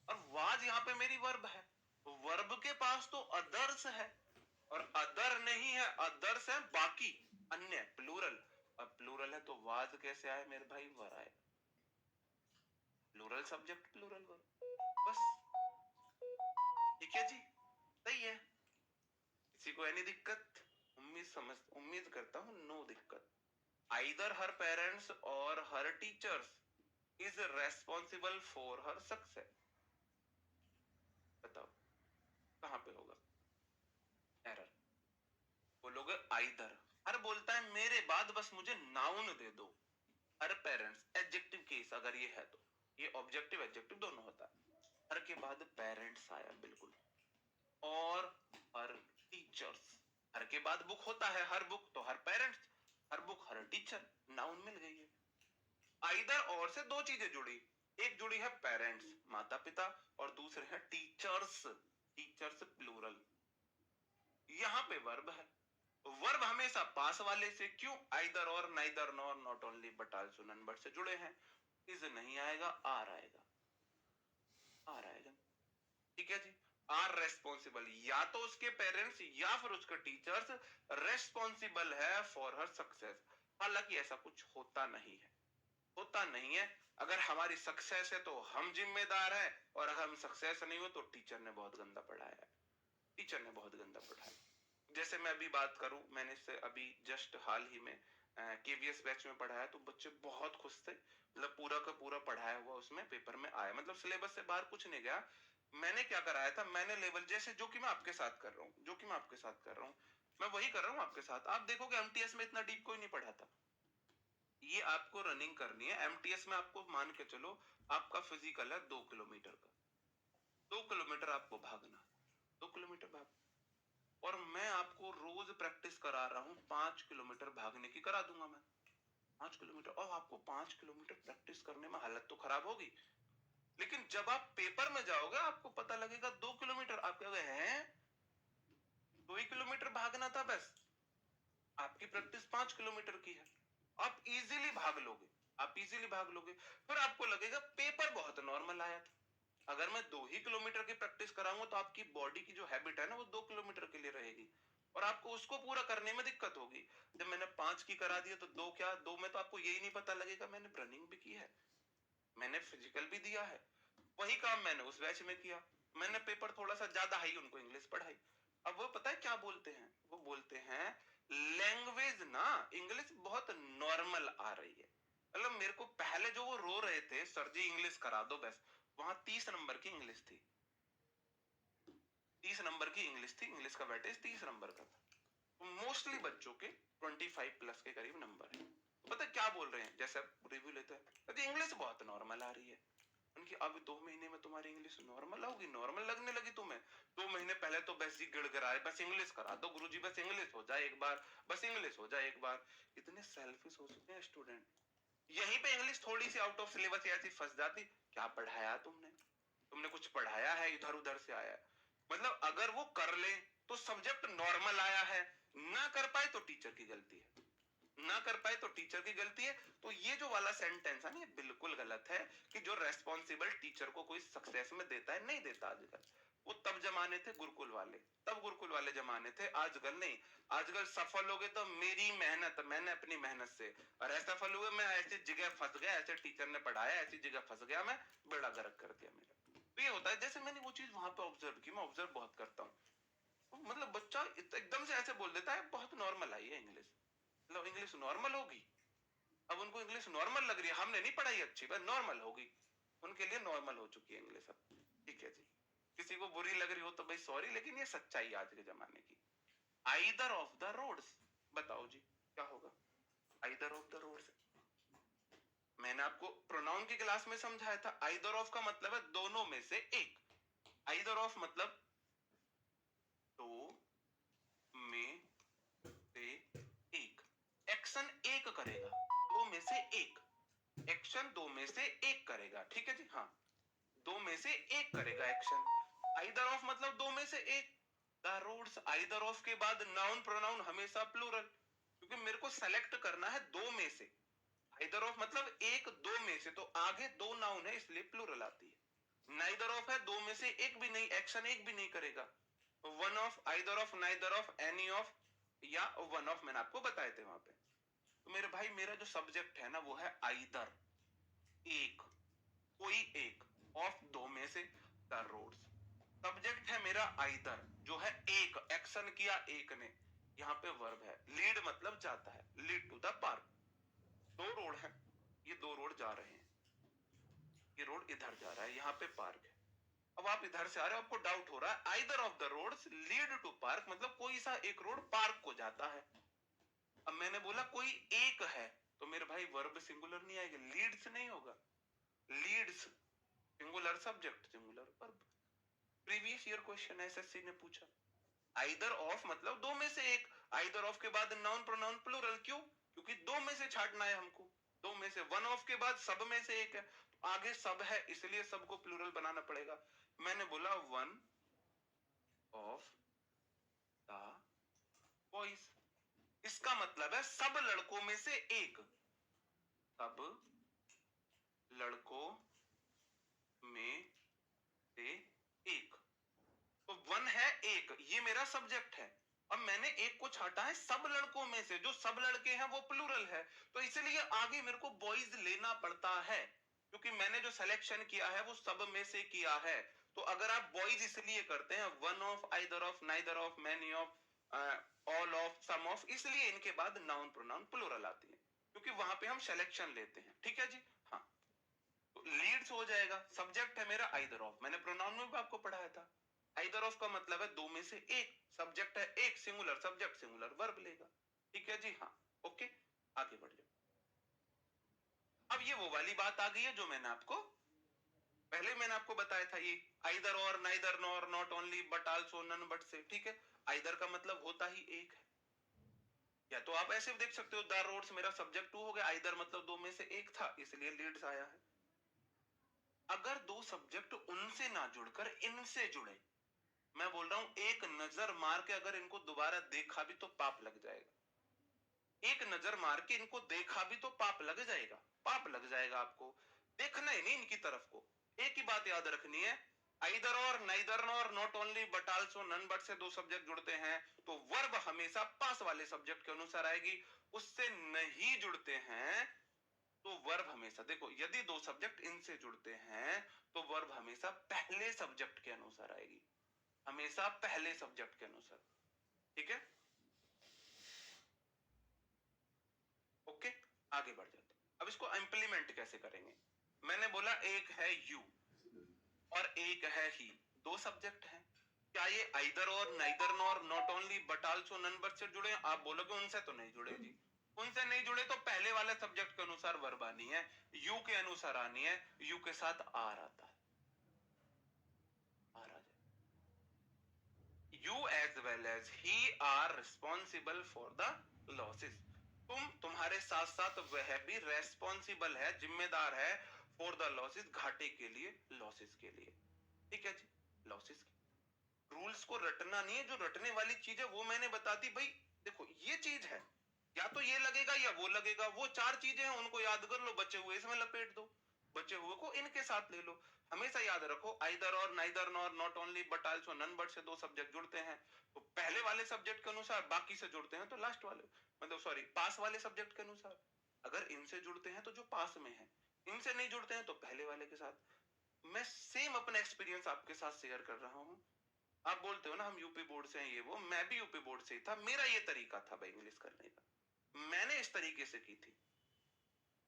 Speaker 1: और वाज यहाँ पे मेरी वर्ब है, वर्ब के पास तो अदर्स है और अदर नहीं है, अदर्स है बाकी, अन्य, प्लूरल। अब प्लूरल है तो वाज कैसे आए मेरे भाई, वर आए। प्लूरल सब्जेक्ट प्लूरल वर्ब, बस, ठीक है जी, सही है। किसी को एनी दिक्कत? उम्मीद करता हूं नो दिक्कत। Either her parents or her teachers is responsible for her success. बताओ कहां पे होगा एरर? बोलोगे आइदर, हर बोलता है मेरे बाद बस मुझे नाउन दे दो। हर पेरेंट्स एडजेक्टिव केस अगर ये है तो ये ऑब्जेक्टिव एडजेक्टिव दोनों होता है। हर के बाद पेरेंट्स आया बिल्कुल, और हर टीचर्स, हर के बाद बुक होता है, हर बुक तो हर पेरेंट्स, हर बुक हर टीचर, नाउन मिल गई है। आइदर और से दो चीजें जुड़ी, एक जुड़ी है पेरेंट्स माता पिता और दूसरे है टीचर्स, टीचर्स प्लूरल। यहां पे वर्ब है, वर्ब हमेशा पास वाले से, क्यों, either or, neither nor, not only but also, none but से जुड़े हैं। इज नहीं आएगा, आर आएगा, आर आएगा, ठीक है जी। आर रेस्पॉन्सिबल, या तो उसके पेरेंट्स या फिर उसके टीचर्स रेस्पॉन्सिबल है फॉर हर सक्सेस। हालांकि ऐसा कुछ होता नहीं है, होता नहीं है। अगर हमारी सक्सेस है तो हम जिम्मेदार हैं, और अगर हम सक्सेस नहीं हो तो टीचर ने बहुत गंदा पढ़ाया है, टीचर ने बहुत गंदा पढ़ाया। जैसे मैं अभी बात करूं, मैंने इससे अभी जस्ट हाल ही में केवीएस बैच में पढ़ाया तो बच्चे बहुत खुश थे, मतलब पूरा का पूरा पढ़ाया हुआ उसमें पेपर में आया, मतलब सिलेबस से बाहर कुछ नहीं गया। मैंने क्या कराया था, मैंने लेवल जैसे जो कि मैं आपके साथ कर रहा हूँ, जो कि मैं आपके साथ कर रहा हूँ, मैं वही कर रहा हूँ आपके साथ। आप देखोगे एमटीएस में इतना डीप कोई नहीं पढ़ा था। ये आपको रनिंग करनी है एमटीएस में, आपको मान के चलो आपका फिजिकल है 2 किलोमीटर का, 2 किलोमीटर आपको भागना, 2 किलोमीटर भाग, और मैं आपको रोज प्रैक्टिस करा रहा हूं 5 किलोमीटर भागने की करा दूंगा मैं, 5 किलोमीटर। और आपको 5 किलोमीटर प्रैक्टिस करने में हालत तो खराब होगी, लेकिन जब आप पेपर में जाओगे आपको पता लगेगा 2 किलोमीटर, आप कहोगे हैं 2 ही किलोमीटर भागना था बस, आपकी प्रैक्टिस 5 किलोमीटर की है। आप इजीली भाग लोगे, आप इजीली भाग लोगे, फिर आपको लगेगा पेपर बहुत नॉर्मल आया था। अगर मैं 2 ही किलोमीटर की प्रैक्टिस कराऊंगा तो आपकी बॉडी की जो हैबिट है ना वो 2 किलोमीटर के लिए रहेगी, और आपको उसको पूरा करने में दिक्कत होगी। जब मैंने 5 की करा दिया तो 2 क्या, 2 में तो आपको यही नहीं पता लगेगा मैंने रनिंग भी की है, मैंने फिजिकल भी दिया है। वही काम मैंने उस बैच में किया, मैंने पेपर थोड़ा सा ज्यादा हाई उनको इंग्लिश पढ़ाई। अब वो पता है क्या बोलते हैं, वो बोलते हैं लैंग्वेज ना इंग्लिश बहुत नॉर्मल आ रही है। मतलब मेरे को पहले जो वो रो रहे थे सर जी इंग्लिश करा दो बस, वहां 30 नंबर की इंग्लिश थी, 30 नंबर की इंग्लिश थी, इंग्लिश का वेटेज 30 नंबर का था। तो मोस्टली बच्चों के 25 प्लस के करीब नंबर है। तो पता क्या बोल रहे हैं, जैसे रिव्यू लेते हैं इंग्लिश बहुत नॉर्मल आ रही है, उनकी अब 2 महीने में तुम्हारी इंग्लिश नॉर्मल होगी, नॉर्मल लगने लगी तुम्हें। 2 महीने पहले तो बस जी गिड़गिड़ाए, बस इंग्लिश करा दो गुरुजी, बस इंग्लिश हो जाए एक बार, बस इंग्लिश हो जाए एक बार। इतने सेल्फिश हो चुके हैं स्टूडेंट। यहीं पे इंग्लिश थोड़ी सी आउट ऑफ सिलेबस ऐसी फंस जाती, क्या पढ़ाया तुमने, तुमने कुछ पढ़ाया है, इधर उधर से आया है। मतलब अगर वो कर ले तो सब्जेक्ट नॉर्मल आया है, ना कर पाए तो टीचर की गलती है, ना कर पाए तो टीचर की गलती है। तो ये जो वाला सेंटेंस है ना, ये बिल्कुल गलत है कि जो रेस्पॉन्सिबल टीचर को कोई सक्सेस में देता है, नहीं देता आजकल। वो तब जमाने थे गुरुकुल वाले, तब गुरुकुल वाले जमाने थे, आजकल नहीं। आजकल सफल हो गए तो मेरी मेहनत, मैंने अपनी मेहनत से, और असफल हुए मैं ऐसी जगह फंस गया, ऐसे टीचर ने पढ़ाया, ऐसी जगह फंस गया मैं, बेड़ा गर्क कर दिया मेरा। तो ये होता है, जैसे मैंने वो चीज वहां पे ऑब्जर्व की, मैं ऑब्जर्व बहुत करता हूँ। मतलब बच्चा एकदम से ऐसे बोल देता है बहुत नॉर्मल आई है इंग्लिश, मतलब इंग्लिश नॉर्मल होगी। अब उनको इंग्लिश नॉर्मल लग रही है, हमने नहीं पढ़ाई अच्छी, बस नॉर्मल होगी, उनके लिए नॉर्मल हो चुकी है इंग्लिश अब। ठीक है जी, किसी को बुरी लग रही हो तो भाई सॉरी, लेकिन ये सच्चाई आज के जमाने की। आइदर ऑफ द रोड्स, बताओ जी क्या होगा आइदर ऑफ द रोड्स। मैंने आपको प्रोनाउन की क्लास में समझाया था, आइदर ऑफ का मतलब है दोनों में से एक। आइदर ऑफ मतलब दो में से एक, एक्शन एक करेगा, दो में से एक, एक्शन दो में से एक करेगा। ठीक है जी, हाँ, दो में से एक करेगा एक्शन। आइदर ऑफ मतलब दो में से एक। द रोड्स, आइदर ऑफ के बाद नाउन प्रोनाउन हमेशा प्लूरल, क्योंकि मेरे को सेलेक्ट करना है दो में से। आइदर ऑफ मतलब एक दो में से, तो आगे दो नाउन है इसलिए प्लूरल आती है। नाइदर ऑफ है, दो में से एक भी नहीं, एक्शन एक भी नहीं करेगा। One of, either of, neither of, any of या वन ऑफ मैंने आपको बताए थे वहां पे। तो मेरे भाई मेरा जो सब्जेक्ट है ना वो है आइदर, एक, कोई एक, ऑफ दो में से, द रोड्स। सब्जेक्ट है मेरा आइदर, जो है एक, एक्शन किया एक ने। यहाँ पे वर्ब है, लीड मतलब जाता है, लीड टू द पार्क। दो रोड है, ये दो रोड जा रहे हैं, ये रोड इधर जा रहा है, यहाँ पे पार्क है। अब आप इधर से आ रहे हो, आपको डाउट हो रहा है, either of the roads lead to park मतलब कोई सा एक रोड पार्क को जाता है। अब मैंने बोला कोई एक है, तो मेरे भाई वर्ब सिंगुलर नहीं आएगा, लीड्स नहीं होगा, leads singular, subject singular, verb. Previous year question SSC ने पूछा। आइदर ऑफ मतलब दो में से एक, आइदर ऑफ के बाद नाउन प्रोनाउन प्लूरल, क्यों? क्योंकि दो में से छाटना है हमको, दो में से। वन ऑफ के बाद सब में से एक है, तो आगे सब है इसलिए सबको प्लूरल बनाना पड़ेगा। मैंने बोला वन ऑफ द बॉयज, इसका मतलब है सब लड़कों में से एक, सब लड़कों में से एक। तो वन है एक, ये मेरा सब्जेक्ट है। अब मैंने एक को छाटा है सब लड़कों में से, जो सब लड़के हैं वो प्लूरल है, तो इसलिए आगे मेरे को बॉयज लेना पड़ता है, क्योंकि मैंने जो सिलेक्शन किया है वो सब में से किया है। तो अगर आप बॉयज इसलिए करते हैं, one of, either of, neither of, many of, all of, some of, इसलिए इनके बाद नाउन प्रोनाउन प्लूरल आती है, क्योंकि वहां पे हम सिलेक्शन लेते हैं। ठीक है जी, हाँ। तो लीड्स हो जाएगा, सब्जेक्ट है मेरा आइदर ऑफ, मैंने प्रोनाउन में भी आपको पढ़ाया था। आइदर ऑफ का मतलब है दो में से एक, सब्जेक्ट है एक, सिंगुलर सब्जेक्ट सिंगुलर वर्ब लेगा। ठीक है जी, हाँ, ओके, आगे बढ़ जाओ। अब ये वो वाली बात आ गई है जो मैंने आपको बताया था, ये either or, neither nor, not only, but also, none but से। ठीक है, आइदर का मतलब होता ही एक है, या तो आप ऐसे देख सकते हो, द रोड्स मेरा सब्जेक्ट टू हो गया, आइदर मतलब दो में से एक था इसलिए लीड्स आया है। अगर दो सब्जेक्ट उनसे ना जुड़कर इनसे जुड़े, मैं बोल रहा हूं एक नजर मार के अगर इनको दोबारा देखा भी तो पाप लग जाएगा, एक नजर मार के इनको देखा भी तो पाप लग जाएगा, पाप लग जाएगा आपको, देखना ही नहीं इनकी तरफ को। एक ही बात याद रखनी है, either or, neither nor, not only, but also, none but से दो सब्जेक्ट जुड़ते हैं तो वर्ब हमेशा पास वाले सब्जेक्ट के अनुसार आएगी, उससे नहीं जुड़ते हैं तो वर्ब हमेशा, देखो यदि दो सब्जेक्ट इनसे जुड़ते हैं तो वर्ब हमेशा पहले सब्जेक्ट के अनुसार आएगी, हमेशा पहले सब्जेक्ट के अनुसार। ठीक है, ओके, आगे बढ़ जाते हैं। अब इसको इंप्लीमेंट कैसे करेंगे? मैंने बोला एक है यू और एक है ही, दो सब्जेक्ट हैं, क्या ये either or, neither nor, not only, but also, none but से जुड़े? आप बोलोगे उनसे तो नहीं जुड़े जी, उनसे नहीं जुड़े तो पहले वाले सब्जेक्ट के अनुसार वर्ब आनी है, यू के अनुसार आनी है, यू के साथ आर आता है, आर आ जाए। You as well as he are responsible for the losses. तुम्हारे साथ साथ वह भी रेस्पॉन्सिबल है, जिम्मेदार है फॉर द लॉसेस, घाटे के लिए, लॉसेस के लिए। ठीक है जी, लॉसेस के रूल्स को रटना नहीं है, जो रटने वाली चीज है वो मैंने बता दी भाई। देखो ये चीज है, या तो ये लगेगा या वो लगेगा, वो चार चीजें हैं, उनको याद कर लो, बचे हुए इसमें लपेट दो, बचे हुए को इनके साथ ले लो। हमेशा याद रखो either or, neither nor, not only but also none but से दो सब्जेक्ट जुड़ते हैं तो पहले वाले सब्जेक्ट के अनुसार, बाकी से जुड़ते हैं तो लास्ट वाले, मतलब सॉरी पास वाले सब्जेक्ट के अनुसार। अगर इनसे जुड़ते हैं तो जो पास में है, इनसे नहीं जुड़ते हैं तो पहले वाले के साथ। मैं सेम अपना एक्सपीरियंस आपके साथ शेयर कर रहा हूं। आप बोलते हो ना हम यूपी बोर्ड से हैं, ये वो, मैं भी यूपी बोर्ड से ही था, मेरा ये तरीका था भाई इंग्लिश करने का, मैंने इस तरीके से की थी,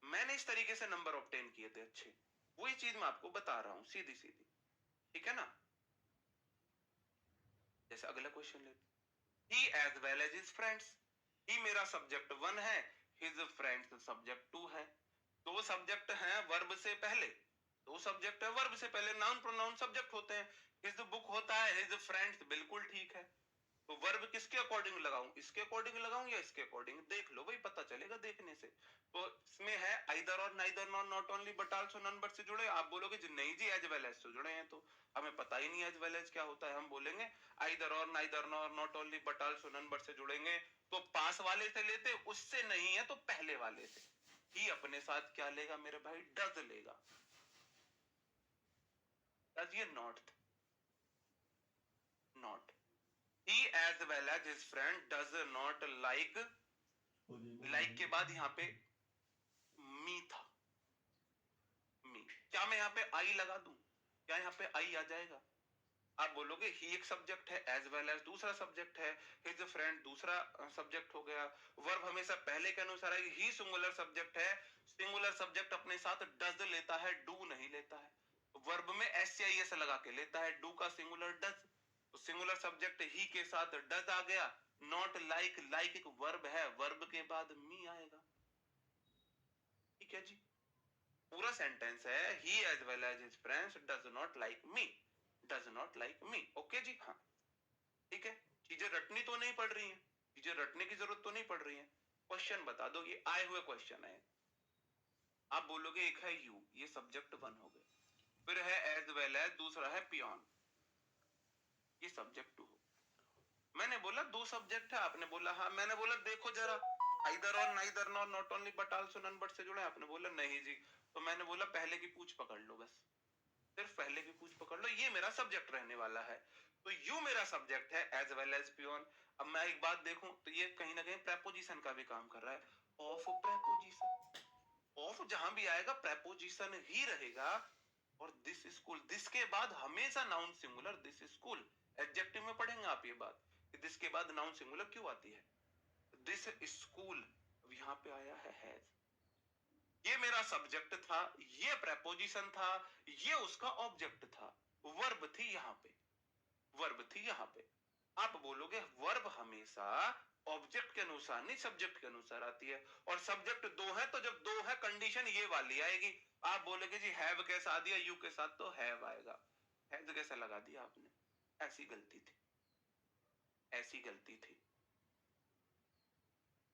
Speaker 1: मैंने इस तरीके से नंबर ऑब्टेन किए थे अच्छे, वही चीज मैं आपको बता रहा हूं सीधी सीधी, ठीक है ना। जैसे अगला क्वेश्चन लेते, he as well as his friends, he मेरा सब्जेक्ट 1 है, हिज फ्रेंड्स सब्जेक्ट 2 है। दो सब्जेक्ट हैं वर्ब से पहले, दो सब्जेक्ट है वर्ब से पहले, नाउन प्रोनाउन सब्जेक्ट होते हैं। हिज बुक होता है, हिज फ्रेंड्स बिल्कुल ठीक है। तो वर्ब किसके अकॉर्डिंग लगाऊं, इसके अकॉर्डिंग लगाऊं या इसके अकॉर्डिंग, देख लो भाई, पता चलेगा देखने से। तो इसमें है either or, neither nor, not only but also none but से जुड़े। आप बोलोगे जी नहीं जी एज वेल एज से जुड़े हैं, तो हमें पता ही नहीं एज वेल एज क्या होता है, हम बोलेंगे either or, neither nor, not only but also none but से जुड़ेंगे। तो पास वाले से लेते, उससे नहीं है तो पहले वाले से। ही अपने साथ क्या लेगा मेरे भाई, डज लेगा। डज ये not, not he as well as his friend does not like, like के बाद यहाँ पे मी था, मी, क्या मैं यहाँ पे आई लगा दूं, क्या यहाँ पे आई आ जाएगा। आप बोलोगे ही एक सब्जेक्ट है, एज वेल एज दूसरा सब्जेक्ट है, हिज फ्रेंड दूसरा सब्जेक्ट हो गया। वर्ब हमेशा पहले के अनुसार आएगी, ही सिंगुलर सब्जेक्ट है, सिंगुलर सब्जेक्ट अपने साथ डज लेता है, डू नहीं लेता है। वर्ब में एस या एस लगा के लेता है, डू का सिंगुलर डज, तो सिंगुलर सब्जेक्ट ही के साथ डज आ गया। नॉट लाइक, लाइक एक वर्ब है, वर्ब के बाद मी आएगा। ठीक है जी, पूरा सेंटेंस है he as well as his friends does not like me, does not like me. Okay जी, हाँ ठीक है। चीजें रटनी तो नहीं पड़ रही हैं, चीजें रटने की जरूरत तो नहीं पड़ रही है। क्वेश्चन बता दो, ये आए हुए क्वेश्चन है। आप बोलोगे एक है यू, ये सब्जेक्ट 1 हो गए, फिर है एज वेल एज, दूसरा है पियोन, ये सब्जेक्ट 2 हो। मैंने बोला दो सब्जेक्ट है, आपने बोला हाँ, मैंने बोला देखो जरा either or, neither nor, not only but also none but से जुड़े, आपने बोला नहीं जी। तो मैंने बोला पहले की पूछ पकड़ लो, बस सिर्फ पहले की पूछ पकड़ लो, ये मेरा सब्जेक्ट रहने वाला है। तो यू मेरा सब्जेक्ट है एज वेल एज पियोन। अब मैं एक बात देखूं तो ये कहीं ना कहीं प्रेपोजिशन का भी काम कर रहा है, ऑफ प्रेपोजिशन, ऑफ जहां भी आएगा प्रेपोजिशन ही रहेगा। और दिस स्कूल, दिस के बाद हमेशा noun singular, this school. Adjective में पढ़ेंगे आप ये बात कि दिस के बाद नाउन सिंगुलर क्यों आती है, दिस स्कूल, अब यहाँ पे आया है हैज। ये मेरा सब्जेक्ट था, ये प्रेपोजिशन था, ये उसका ऑब्जेक्ट था, वर्ब थी यहाँ पे, वर्ब थी यहाँ पे। आप बोलोगे वर्ब हमेशा ऑब्जेक्ट के अनुसार नहीं सब्जेक्ट के अनुसार आती है, और सब्जेक्ट दो है तो जब दो है कंडीशन ये वाली आएगी। आप बोलोगे जी हैव कैसा दिया, यू के साथ तो हैव आएगा, हैज कैसा लगा दिया आपने, ऐसी गलती थी, ऐसी गलती थी।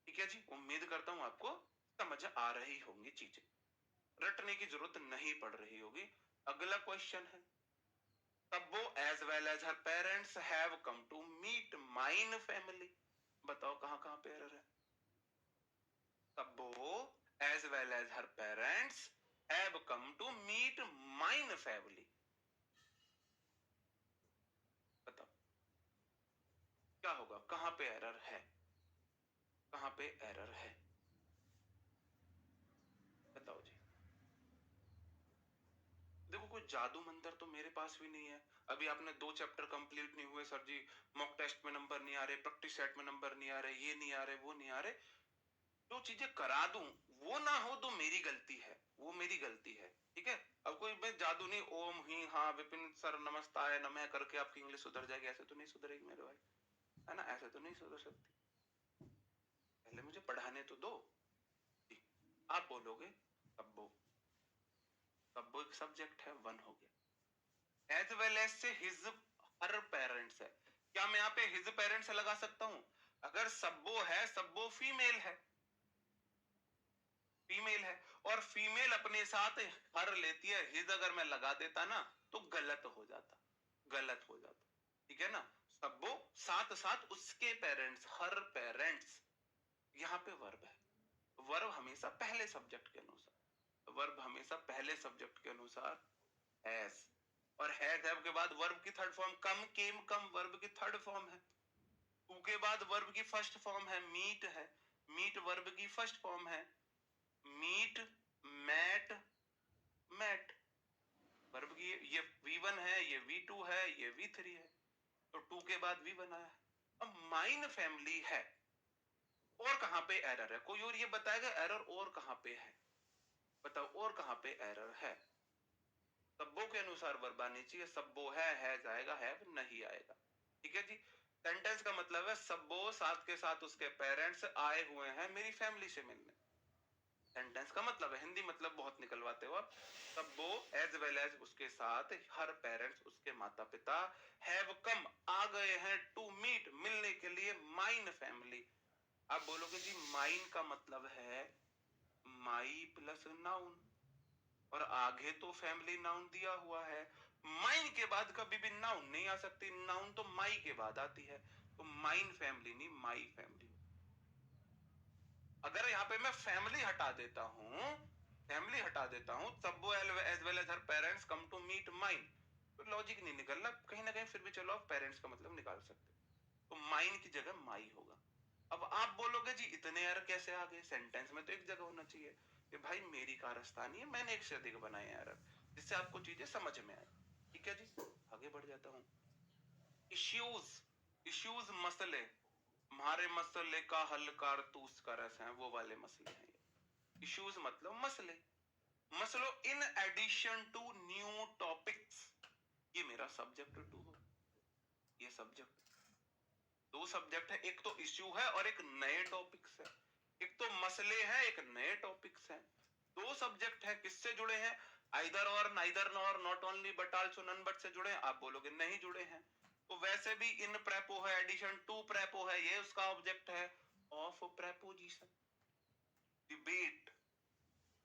Speaker 1: ठीक है जी, उम्मीद करता हूं आपको समझ आ रही होंगी चीजें, रटने की जरूरत नहीं पड़ रही होगी। अगला क्वेश्चन है, तब्बो as well as her parents have come to meet mine family. बताओ कहां कहां पे एरर है। तब्बो as well as her parents have come to meet mine family, बताओ क्या होगा, कहां पे एरर है, कहां पे एरर है, बताओ जी। देखो कोई जादू मंत्र तो मेरे पास भी नहीं है। अभी आपने 2 चैप्टर कंप्लीट नहीं हुए सर जी, मॉक टेस्ट में नंबर नहीं आ रहे, प्रैक्टिस सेट में नंबर नहीं आ रहे, ये नहीं आ रहे, वो नहीं आ रहे। जो चीजें करा दूं वो ना हो तो मेरी गलती है, वो मेरी गलती है। ठीक है, अब कोई मैं जादू नहीं, ओम ही हाँ विपिन सर नमस्ताय नमः करके आपकी इंग्लिश सुधर जाएगी, ऐसे तो नहीं सुधरेगी मेरे भाई, है ना, ऐसे तो नहीं सुधर सकती। पहले मुझे पढ़ाने आने तो दो। आप बोलोगे सब्बो, सब्बो एक सब्जेक्ट है, वन हो गया। एज वेल एज से हिज हर पेरेंट्स है। क्या मैं यहाँ पे हिज पेरेंट्स लगा सकता हूं? अगर सब्बो है, सब्बो फीमेल है, फीमेल है, और फीमेल अपने साथ हर लेती है, हिज अगर मैं लगा देता ना तो गलत हो जाता, गलत हो जाता, ठीक है ना। सब्बो साथ साथ उसके पेरेंट्स, हर पेरेंट्स, यहाँ पे वर्ब है। वर्ब हमेशा पहले सब्जेक्ट के अनुसार, वर्ब हमेशा पहले सब्जेक्ट के अनुसार हैज, और हैज के बाद वर्ब की थर्ड फॉर्म कम, केम, कम वर्ब की थर्ड फॉर्म है। टू के बाद वर्ब की फर्स्ट फॉर्म है मीट है, मीट वर्ब की फर्स्ट फॉर्म है। मीट, मैट, मैट वर्ब की, ये V1 है, ये V2 है, ये V3 है, तो टू के बाद V1 आया है। अब माइन फैमिली है, और कहां पे एरर है? कोई और ये बताएगा एरर और कहां पे है? बताओ और कहां पे एरर है? सब्बो के अनुसार वर्ब आनी चाहिए, सब्बो है जाएगा, हैव नहीं आएगा, ठीक है जी। सेंटेंस का मतलब है सब्बो साथ के साथ उसके पेरेंट्स आए हुए हैं मेरी फैमिली से मिलने। सेंटेंस का मतलब है, हिंदी मतलब बहुत निकलवाते हो आप। सब्बो एज वेल एज उसके साथ हर पेरेंट्स उसके माता पिता हैव कम आ गए हैं टू मीट मिलने के लिए माइन फैमिली। आप बोलोगे जी माइन का मतलब है माई प्लस नाउन, और आगे तो फैमिली नाउन दिया हुआ है, माइन के बाद कभी भी नाउन नहीं आ सकती, नाउन तो माई के बाद आती है, तो माइन फैमिली नहीं माई फैमिली। अगर यहाँ पे मैं फैमिली हटा देता हूं, फैमिली हटा देता हूं, सब्बो as well as her parents come to meet mine, तो लॉजिक नहीं निकल रहा, कहीं ना कहीं फिर भी चलो आप पेरेंट्स का मतलब निकाल सकते, तो माइन की जगह माई होगा। अब आप बोलोगे जी इतने एरर कैसे आ गए? सेंटेंस में तो एक जगह होना चाहिए कि भाई मेरी कारस्तानी है, मैंने एक से अधिक बनाए एरर, जिससे आपको चीजें समझ में आए, ठीक है जी। आगे बढ़ जाता हूं। इश्यूज, इश्यूज मसले, हमारे मसले का हल कारतूस का रस है, वो वाले मसले हैं। इश्यूज मतलब मसले, मसलो in addition to new topics, ये मेरा सब्जेक्ट टू हो, ये सब्जेक्ट, दो सब्जेक्ट है, एक तो इश्यू है और एक नए टॉपिक्स है, एक तो मसले हैं एक नए टॉपिक्स हैं, दो सब्जेक्ट है, किससे जुड़े हैं? Either or, neither nor, not only but also none but से जुड़े हैं। आप बोलोगे नहीं जुड़े हैं, तो वैसे भी इन प्रेपो है, एडिशन टू प्रेपो है, ये उसका ऑब्जेक्ट है of preposition. Debate,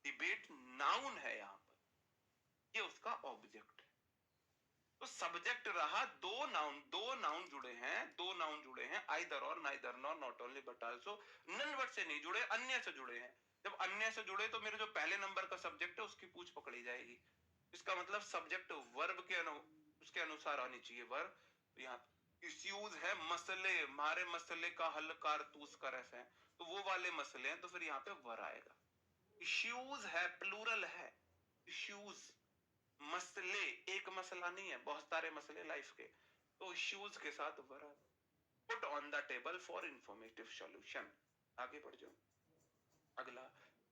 Speaker 1: debate noun है यहां पर, ये उसका ऑब्जेक्ट है। तो सब्जेक्ट रहा दो नाउन, दो नाउन जुड़े हैं, दो नाउन जुड़े हैं, either or, neither nor, not only but also, none but से नहीं जुड़े, अन्य से जुड़े हैं। जब अन्य से जुड़े तो मेरे जो पहले नंबर का सब्जेक्ट है उसकी पूछ पकड़ी जाएगी, इसका मतलब सब्जेक्ट वर्ब के उसके अनुसार आनी चाहिए वर्ब। तो यहाँ इश्यूज है, मसले, हमारे मसले का हल कारतूस का रस है, तो वो वाले मसले हैं, तो फिर यहाँ पे वर आएगा। इश्यूज है, प्लूरल है, इश्यूज, मसले, एक मसला नहीं है, बहुत सारे मसले लाइफ के, तो इश्यूज के साथ वर आएगा। Put on the table for informative solution. आगे बढ़ जाओ। अगला,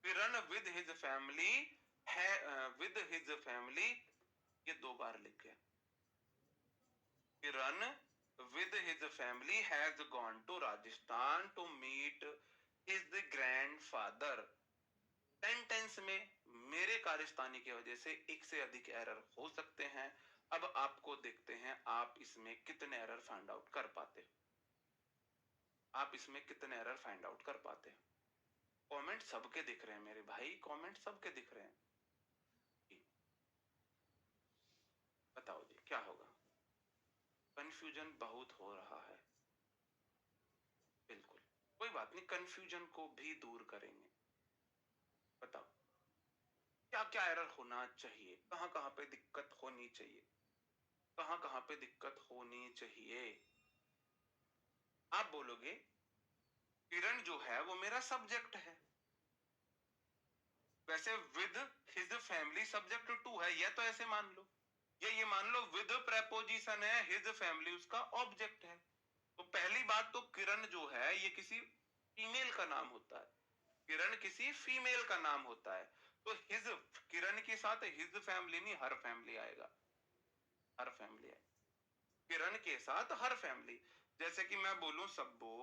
Speaker 1: किरण विद हिज फैमिली है, विद हिज फैमिली, ये दो बार लिखे, किरण with his family has gone to Rajasthan to meet his grandfather। Sentence में मेरे कारस्तानी की वजह से एक से अधिक एरर हो सकते हैं। अब आपको देखते हैं आप इसमें कितने एरर फाइंड आउट कर पाते हो, आप इसमें कितने एरर फाइंड आउट कर पाते हो। कमेंट सबके दिख रहे हैं मेरे भाई, कमेंट सबके दिख रहे हैं, बताओ जी क्या होगा? कंफ्यूजन बहुत हो रहा है, बिल्कुल कोई बात नहीं, कंफ्यूजन को भी दूर करेंगे। बताओ क्या क्या एरर होना चाहिए, कहां कहां पे दिक्कत होनी चाहिए, कहां कहां पे दिक्कत होनी चाहिए। आप बोलोगे किरण जो है वो मेरा सब्जेक्ट है, वैसे with his family subject two है, या तो ऐसे मान लो, ये मान लो विद प्रेपोजिशन है, हिज फैमिली उसका ऑब्जेक्ट है। तो पहली बात तो किरण जो है ये किसी फीमेल का नाम होता है, किरण किसी फीमेल का नाम होता है, तो हिज, किरण के साथ हिज फैमिली नहीं हर फैमिली आएगा, हर फैमिली आएगा, किरण के साथ हर फैमिली। जैसे कि मैं बोलूं सब्बो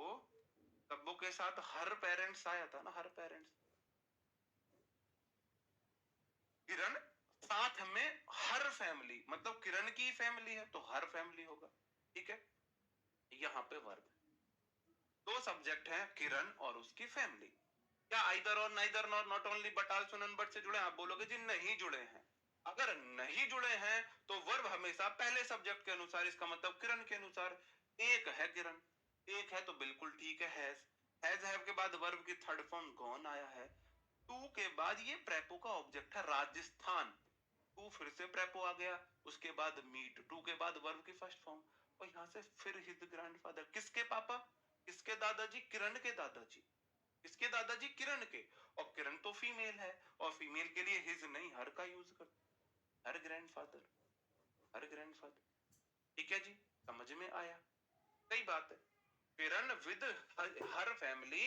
Speaker 1: तब्बों के साथ हर पेरेंट्स आया था ना, हर पेरेंट्स। किरण साथ में हर फैमिली, मतलब किरण की फैमिली है तो हर फैमिली होगा, ठीक है। यहाँ पे वर्ब, दो सब्जेक्ट हैं, किरण और उसकी फैमिली। क्या either or neither nor not only but also none but से जुड़े? आप बोलोगे जी नहीं जुड़े हैं। अगर नहीं जुड़े हैं तो वर्ब हमेशा पहले सब्जेक्ट के अनुसार, इसका मतलब किरण के अनुसार। एक है किरण, एक है तो बिल्कुल ठीक है, हैज हैव के बाद वर्ब की थर्ड फॉर्म गॉन आया है। टू के बाद ये प्रेपो का ऑब्जेक्ट है राजस्थान, टू फिर से प्रेपो आ गया, उसके बाद मीट, टू के बाद वर्ब की फर्स्ट फॉर्म, और यहां से फिर हिज ग्रैंडफादर। किसके पापा, किसके दादाजी? किरण के दादाजी। किसके दादाजी? किरण के। और किरण तो फीमेल है, और फीमेल के लिए हिज नहीं हर का यूज कर, हर ग्रैंडफादर, हर ग्रैंडफादर। ठीक है जी, समझ में आया? सही बात है। किरण विद हर फैमिली,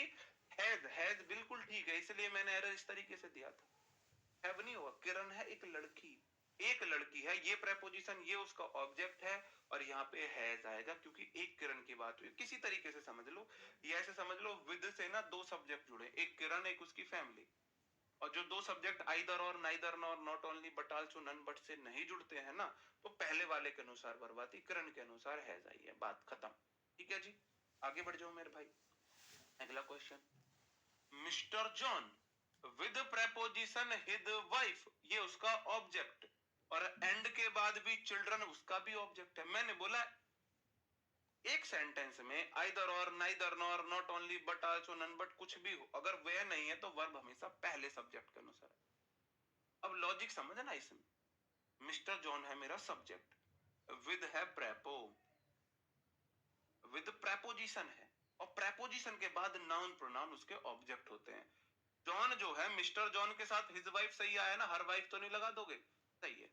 Speaker 1: हैज बिल्कुल ठीक है, इसलिए मैंने एरर इस तरीके से दिया था। हैव नहीं हुआ, किरण है एक लड़की, एक लड़की है, ये प्रेपोजिशन, ये उसका ऑब्जेक्ट है, और यहाँ पे हैज आएगा क्योंकि एक किरण की बात हुई। किसी तरीके से समझ लो, ये ऐसे समझ लो, विद से ना दो सब्जेक्ट जुड़े, एक किरण एक उसकी फैमिली, और जो दो subject either or neither nor not only but also none but से नहीं जुड़ते हैं ना, तो पहले वाले के अनुसार वर्ब आती, किरण के अनुसार हैज आई है, बात खत्म। ठीक है जी, आगे बढ़ जाओ मेरे भाई। अगला question, mister John with preposition his wife, ये उसका ऑब्जेक्ट, और एंड के बाद भी चिल्ड्रन उसका भी ऑब्जेक्ट है। मैंने बोला एक सेंटेंस में either or neither nor not only but also none but कुछ भी हो, अगर वह नहीं है तो वर्ब हमेशा पहले सब्जेक्ट के अनुसार। अब लॉजिक समझना इसमें, मिस्टर जॉन है मेरा सब्जेक्ट, विद है प्रेपो, विद प्रेपोजिशन है, और प्रेपोजिशन के बाद नाउन प्रोनाउन उसके ऑब्जेक्ट होते हैं। जॉन जो है, मिस्टर जॉन के साथ हिज वाइफ सही आया ना, हर वाइफ तो नहीं लगा दोगे? सही है।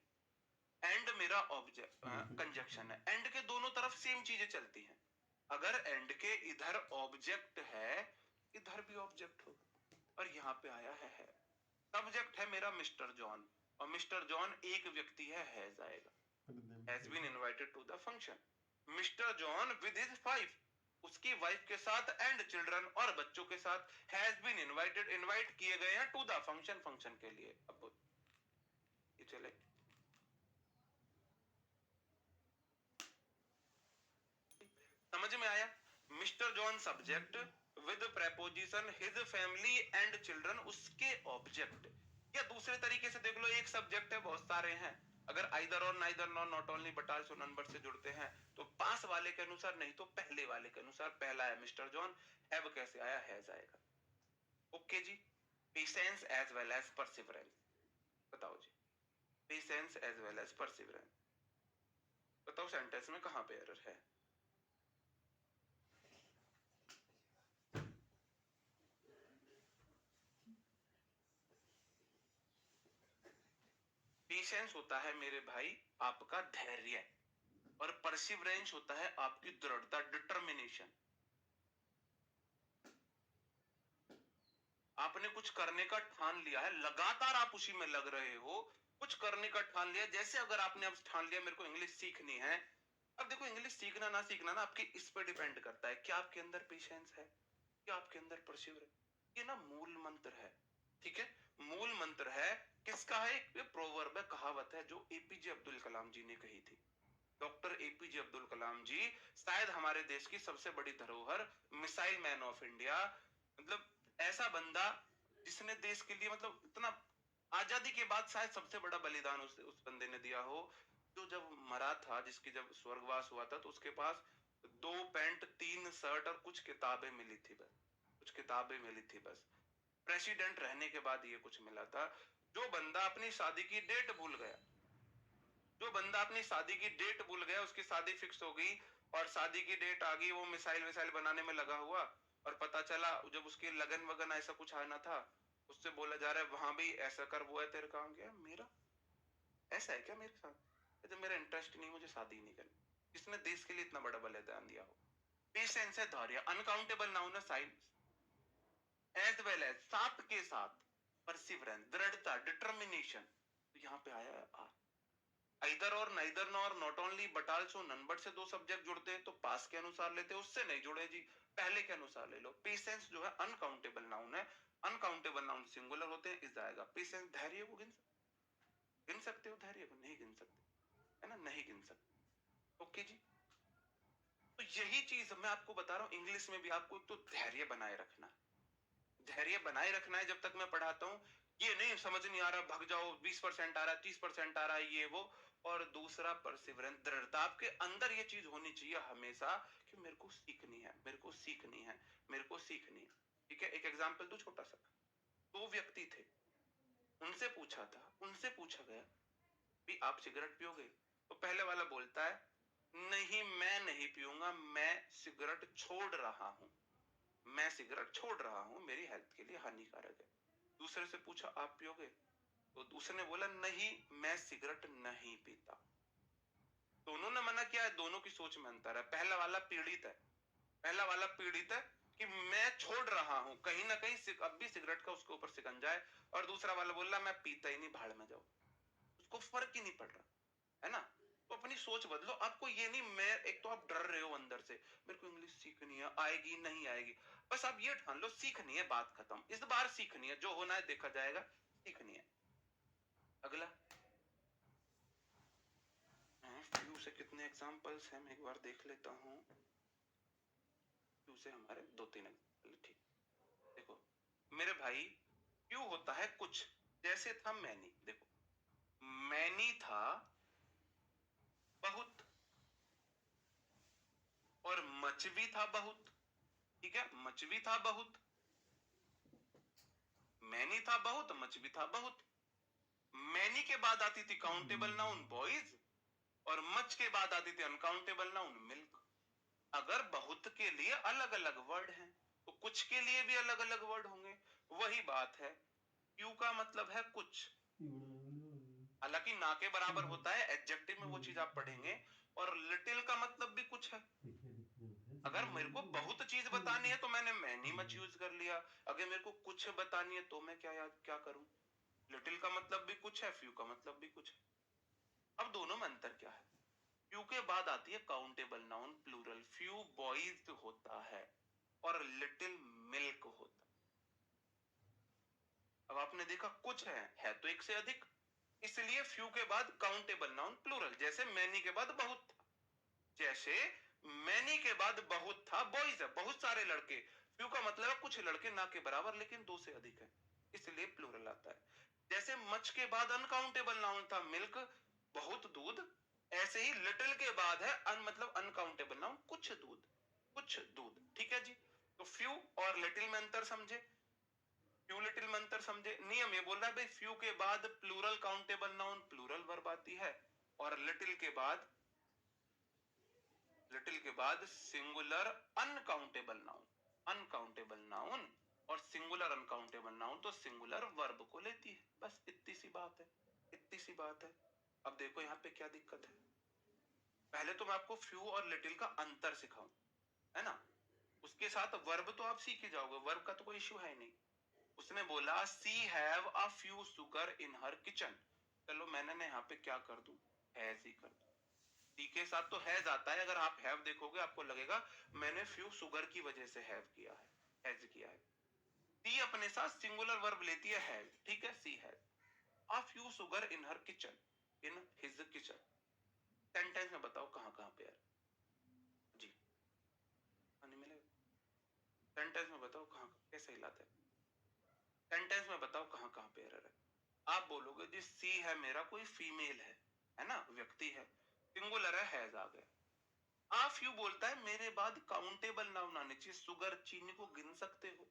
Speaker 1: एंड मेरा ऑब्जेक्ट कंजक्शन है, एंड के दोनों तरफ सेम चीजें चलती हैं। अगर एंड के इधर ऑब्जेक्ट है, इधर भी ऑब्जेक्ट हो, और यहाँ पे आया है सब्जेक्ट है मेरा मिस्टर जॉन, और मिस्टर जॉन एक व्यक्ति है, हैज आएगा, has been invited to the function. Mister John with his wife, उसकी वाइफ के साथ एंड चिल्ड्रन और बच्चों के साथ, हैज बीन इनवाइटेड, इनवाइट किए गए हैं टू द फंक्शन, फंक्शन के लिए। अब ये चले, समझ में आया? Mister John subject with preposition his family and children उसके ऑब्जेक्ट। या दूसरे तरीके से देख लो, एक सब्जेक्ट है, बहुत सारे हैं, अगर either or neither nor not only but also none but से जुड़ते हैं तो पास वाले के अनुसार, नहीं तो पहले वाले के अनुसार। पहला है मिस्टर जॉन, हैव कैसे आया, हैज आएगा। ओके जी, patience as well as perseverance, बताओ जी, patience as well as perseverance, बताओ सेंटेंस में कहां पे एरर है? पेशेंस होता है मेरे भाई आपका धैर्य, और परसिवरेंस होता है आपकी दृढ़ता, डिटर्मिनेशन। आपने कुछ करने का ठान लिया है, लगातार आप उसी में लग रहे हो, कुछ करने का ठान लिया। जैसे अगर आपने अब ठान लिया मेरे को इंग्लिश सीखनी है, अब देखो इंग्लिश सीखना ना सीखना ना आपकी इस पे डिपेंड करता है, क्या आपके अंदर पेशेंस है, क्या आपके अंदर परसिवरेंस। ये ना मूल मंत्र है, ठीक है, मूल मंत्र है। किसका है? एक प्रोवर्ब है, कहावत है, जो एपीजे अब्दुल कलाम जी ने कही थी। डॉक्टर एपीजे अब्दुल कलाम जी शायद हमारे देश की सबसे बड़ी धरोहर, मिसाइल मैन ऑफ इंडिया, मतलब ऐसा बंदा जिसने देश के लिए, मतलब इतना, आजादी के बाद शायद सबसे बड़ा बलिदान उस बंदे ने दिया हो। जो जब मरा था, जिसकी जब स्वर्गवास हुआ था, तो उसके पास 2 पैंट 3 शर्ट और कुछ किताबें मिली थी बस, कुछ किताबें मिली थी बस। प्रेसिडेंट रहने के बाद ये कुछ मिला था। जो बंदा अपनी शादी की डेट भूल गया, जो बंदा अपनी शादी की डेट भूल गया, उसकी शादी फिक्स हो गई और शादी की डेट आ गई, वो मिसाइल विसाइल बनाने में लगा हुआ, और पता चला जब उसकी लगन वगन ऐसा कुछ आना था, उससे बोला जा रहा है वहां भी ऐसा कर, वो है तेरे काम क्या, मेरा ऐसा है क्या मेरे साथ, तो मेरा इंटरेस्ट नहीं, मुझे शादी नहीं करनी। किसने देश के लिए इतना बड़ा बलिदान दिया हो? पेशेंस है, धैर्य, अनकाउंटेबल नाउन है, साइंस एज वेल एज, साथ के साथ, परसिवरेंस, दृढ़ता, डिटर्मिनेशन। तो यहाँ पे आया आ, either or neither nor not only but also none but से दो सब्जेक्ट जुड़ते हैं तो पास के अनुसार लेते हैं, उससे नहीं जुड़े जी, पहले के अनुसार ले लो। पेशेंस जो है अनकाउंटेबल नाउन है, अनकाउंटेबल नाउन सिंगुलर होते हैं, इस आएगा। पेशेंस धैर्य को गिन सकते हो, धैर्य को नहीं गिन सकते, है ना, नहीं गिन सकते। ओके जी, तो यही चीज मैं आपको बता रहा हूं, इंग्लिश में भी आपको तो धैर्य बनाए रखना, धैर्य बनाए रखना है। जब तक मैं पढ़ाता हूँ, ये नहीं समझ नहीं आ रहा भाग जाओ, 20% आ रहा है, 30% आ रहा है, ये वो। और दूसरा परसिवरेंस, दृढ़ता। आपके अंदर ये चीज होनी चाहिए हमेशा कि मेरे को सीखनी है, मेरे को सीखनी है, मेरे को सीखनी है। ठीक है, एक एग्जाम्पल दो छोटा सा। दो व्यक्ति थे, उनसे पूछा गया भी आप सिगरेट पियोगे? तो पहले वाला बोलता है नहीं मैं नहीं पीऊंगा, मैं सिगरेट छोड़ रहा हूं, मैं सिगरेट छोड़ रहा हूं, मेरी हेल्थ के लिए हानिकारक है। दूसरे से पूछा आप पियोगे? तो दूसरे ने बोला नहीं मैं सिगरेट नहीं पीता। दोनों ने मना किया है, दोनों की सोच में अंतर है। पहला वाला पीड़ित है, पहला वाला पीड़ित है कि मैं छोड़ रहा हूं, कहीं ना कहीं अब भी सिगरेट का उसके ऊपर शिकंजा है। और दूसरा वाला बोल रहा मैं पीता ही नहीं, भाड़ में जाओ। उसको फर्क ही नहीं पड़ रहा, है ना। तो अपनी सोच बदलो। आपको ये नहीं, मैं एक तो आप डर रहे हो अंदर से, मेरे को इंग्लिश सीखनी है, आएगी नहीं आएगी, बस आप ये ठान लो सीखनी है, बात खत्म। इस बार सीखनी है, जो होना है देखा जाएगा, सीखनी है। अगला फ्यू से कितने एग्जांपल्स हैं, मैं एक बार देख लेता हूं। फ्यू से हमारे 2-3 एग्जांपल, ठीक। देखो मेरे भाई, फ्यू होता है कुछ, जैसे था मैनी। देखो मैनी था बहुत, और मच भी था बहुत। ठीक है, मच भी था बहुत, मैनी था बहुत, मच भी था बहुत। मैनी के बाद आती थी काउंटेबल नाउन बॉयज, और मच के बाद आती थी अनकाउंटेबल नाउन मिल्क। अगर बहुत के लिए अलग अलग वर्ड हैं, तो कुछ के लिए भी अलग अलग वर्ड होंगे। वही बात है, क्यू का मतलब है कुछ, हालांकि ना के बराबर होता है, एडजेक्टिव में वो चीज आप पढ़ेंगे। और लिटिल का मतलब भी कुछ है। अगर मेरे को बहुत चीज बतानी है तो मैंने मैनी मच यूज कर लिया, अगर मेरे को कुछ बतानी है तो मैं क्या करूं? लिटिल का मतलब भी कुछ है, फ्यू का मतलब भी कुछ है। अब दोनों में अंतर क्या है? फ्यू के बाद आती है countable noun plural, few boys होता है और लिटिल मिल्क होता है। अब आपने देखा कुछ है तो एक से अधिक, इसलिए फ्यू के बाद काउंटेबल नाउन प्लूरल। जैसे मैनी के बाद बहुत था, जैसे मैनी के बाद बहुत था, बॉयज है बहुत सारे लड़के। फ्यू का मतलब है कुछ लड़के, ना के बराबर लेकिन दो से अधिक है, इसलिए प्लूरल आता है। जैसे मच के बाद अनकाउंटेबल नाउन था मिल्क, बहुत दूध, ऐसे ही लिटिल के बाद है मतलब अनकाउंटेबल नाउन कुछ दूध, कुछ दूध। ठीक है जी, तो फ्यू और लिटिल में अंतर समझे, फ्यू लिटिल में अंतर समझे। नियम ये बोल रहा है भाई, फ्यू के बाद plural countable noun plural verb आती है, और लिटिल के बाद singular uncountable noun, uncountable noun और सिंगुलर अनकाउंटेबल नाउन तो सिंगुलर वर्ब को लेती है। बस इतनी सी बात है, इतनी सी बात है। अब देखो यहाँ पे क्या दिक्कत है। पहले तो मैं आपको फ्यू और लिटिल का अंतर सिखाऊं, है ना, उसके साथ वर्ब तो आप सीख ही जाओगे, वर्ब का तो कोई इश्यू है नहीं। उसने बोला she have a few sugar in her kitchen, चलो मैंने यहाँ पे क्या कर दूं, हैज ही कर दूं। सी के साथ तो हैज आता है, अगर आप हैव देखोगे आपको लगेगा मैंने फ्यू शुगर की वजह से हैव किया है, हैज किया है। सी अपने साथ सिंगुलर वर्ब लेती है हैज, ठीक है, she has a few sugar in her kitchen, in his kitchen. Sentence में बताओ कहां कहां पे है जी, नहीं मिलेगा। सेंटेंस में बताओ कहां कैसे हिलाते हैं, सेंटेंस में बताओ कहां कहां पे एरर है। आप बोलोगे जी सी है मेरा कोई फीमेल है ना, व्यक्ति है, सिंगुलर है, हैज आ गया। आप यू बोलता है मेरे बाद काउंटेबल नाउन आने चाहिए, शुगर, चीनी को गिन सकते हो,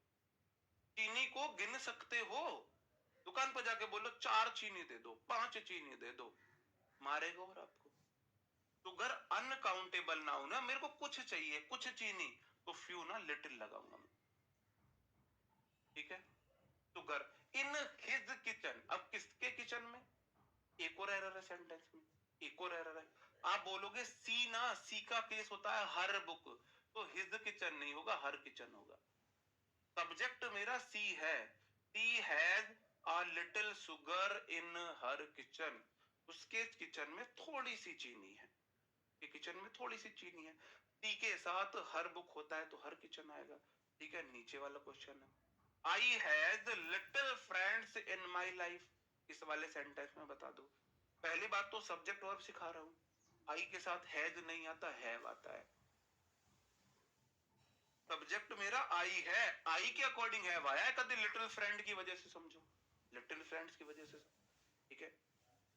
Speaker 1: चीनी को गिन सकते हो। दुकान पर जाके बोलो 4 चीनी दे दो, 5 चीनी दे दो, मारेगा और आपको। शुगर अनकाउंटेबल नाउन है, मेरे को कुछ चाहिए, कुछ चीनी, तो फ्यू ना लिटिल लगाऊंगा मैं, ठीक है। शुगर इन हिज किचन, अब किसके किचन में, एक और एरर है सेंटेंस में, एक और एरर है। आप बोलोगे सी ना, सी का केस होता है हर बुक, तो हिज किचन नहीं होगा, हर किचन होगा। सब्जेक्ट मेरा सी है, she has a little sugar in her kitchen, उसके किचन में थोड़ी सी चीनी है, के किचन में थोड़ी सी चीनी है। टी के साथ हर बुक होता है तो हर किचन आएगा, ठीक है। नीचे वाला क्वेश्चन है, I has little friends in my life, इस वाले सेंटेंस में बता दो। पहली बात तो सब्जेक्ट वर्ब सिखा रहा हूं, आई के साथ हैज नहीं आता, हैव आता है। सब्जेक्ट मेरा आई है, आई के अकॉर्डिंग हैव आया है, कभी लिटिल फ्रेंड की वजह से समझो, लिटिल फ्रेंड्स की वजह से, ठीक है।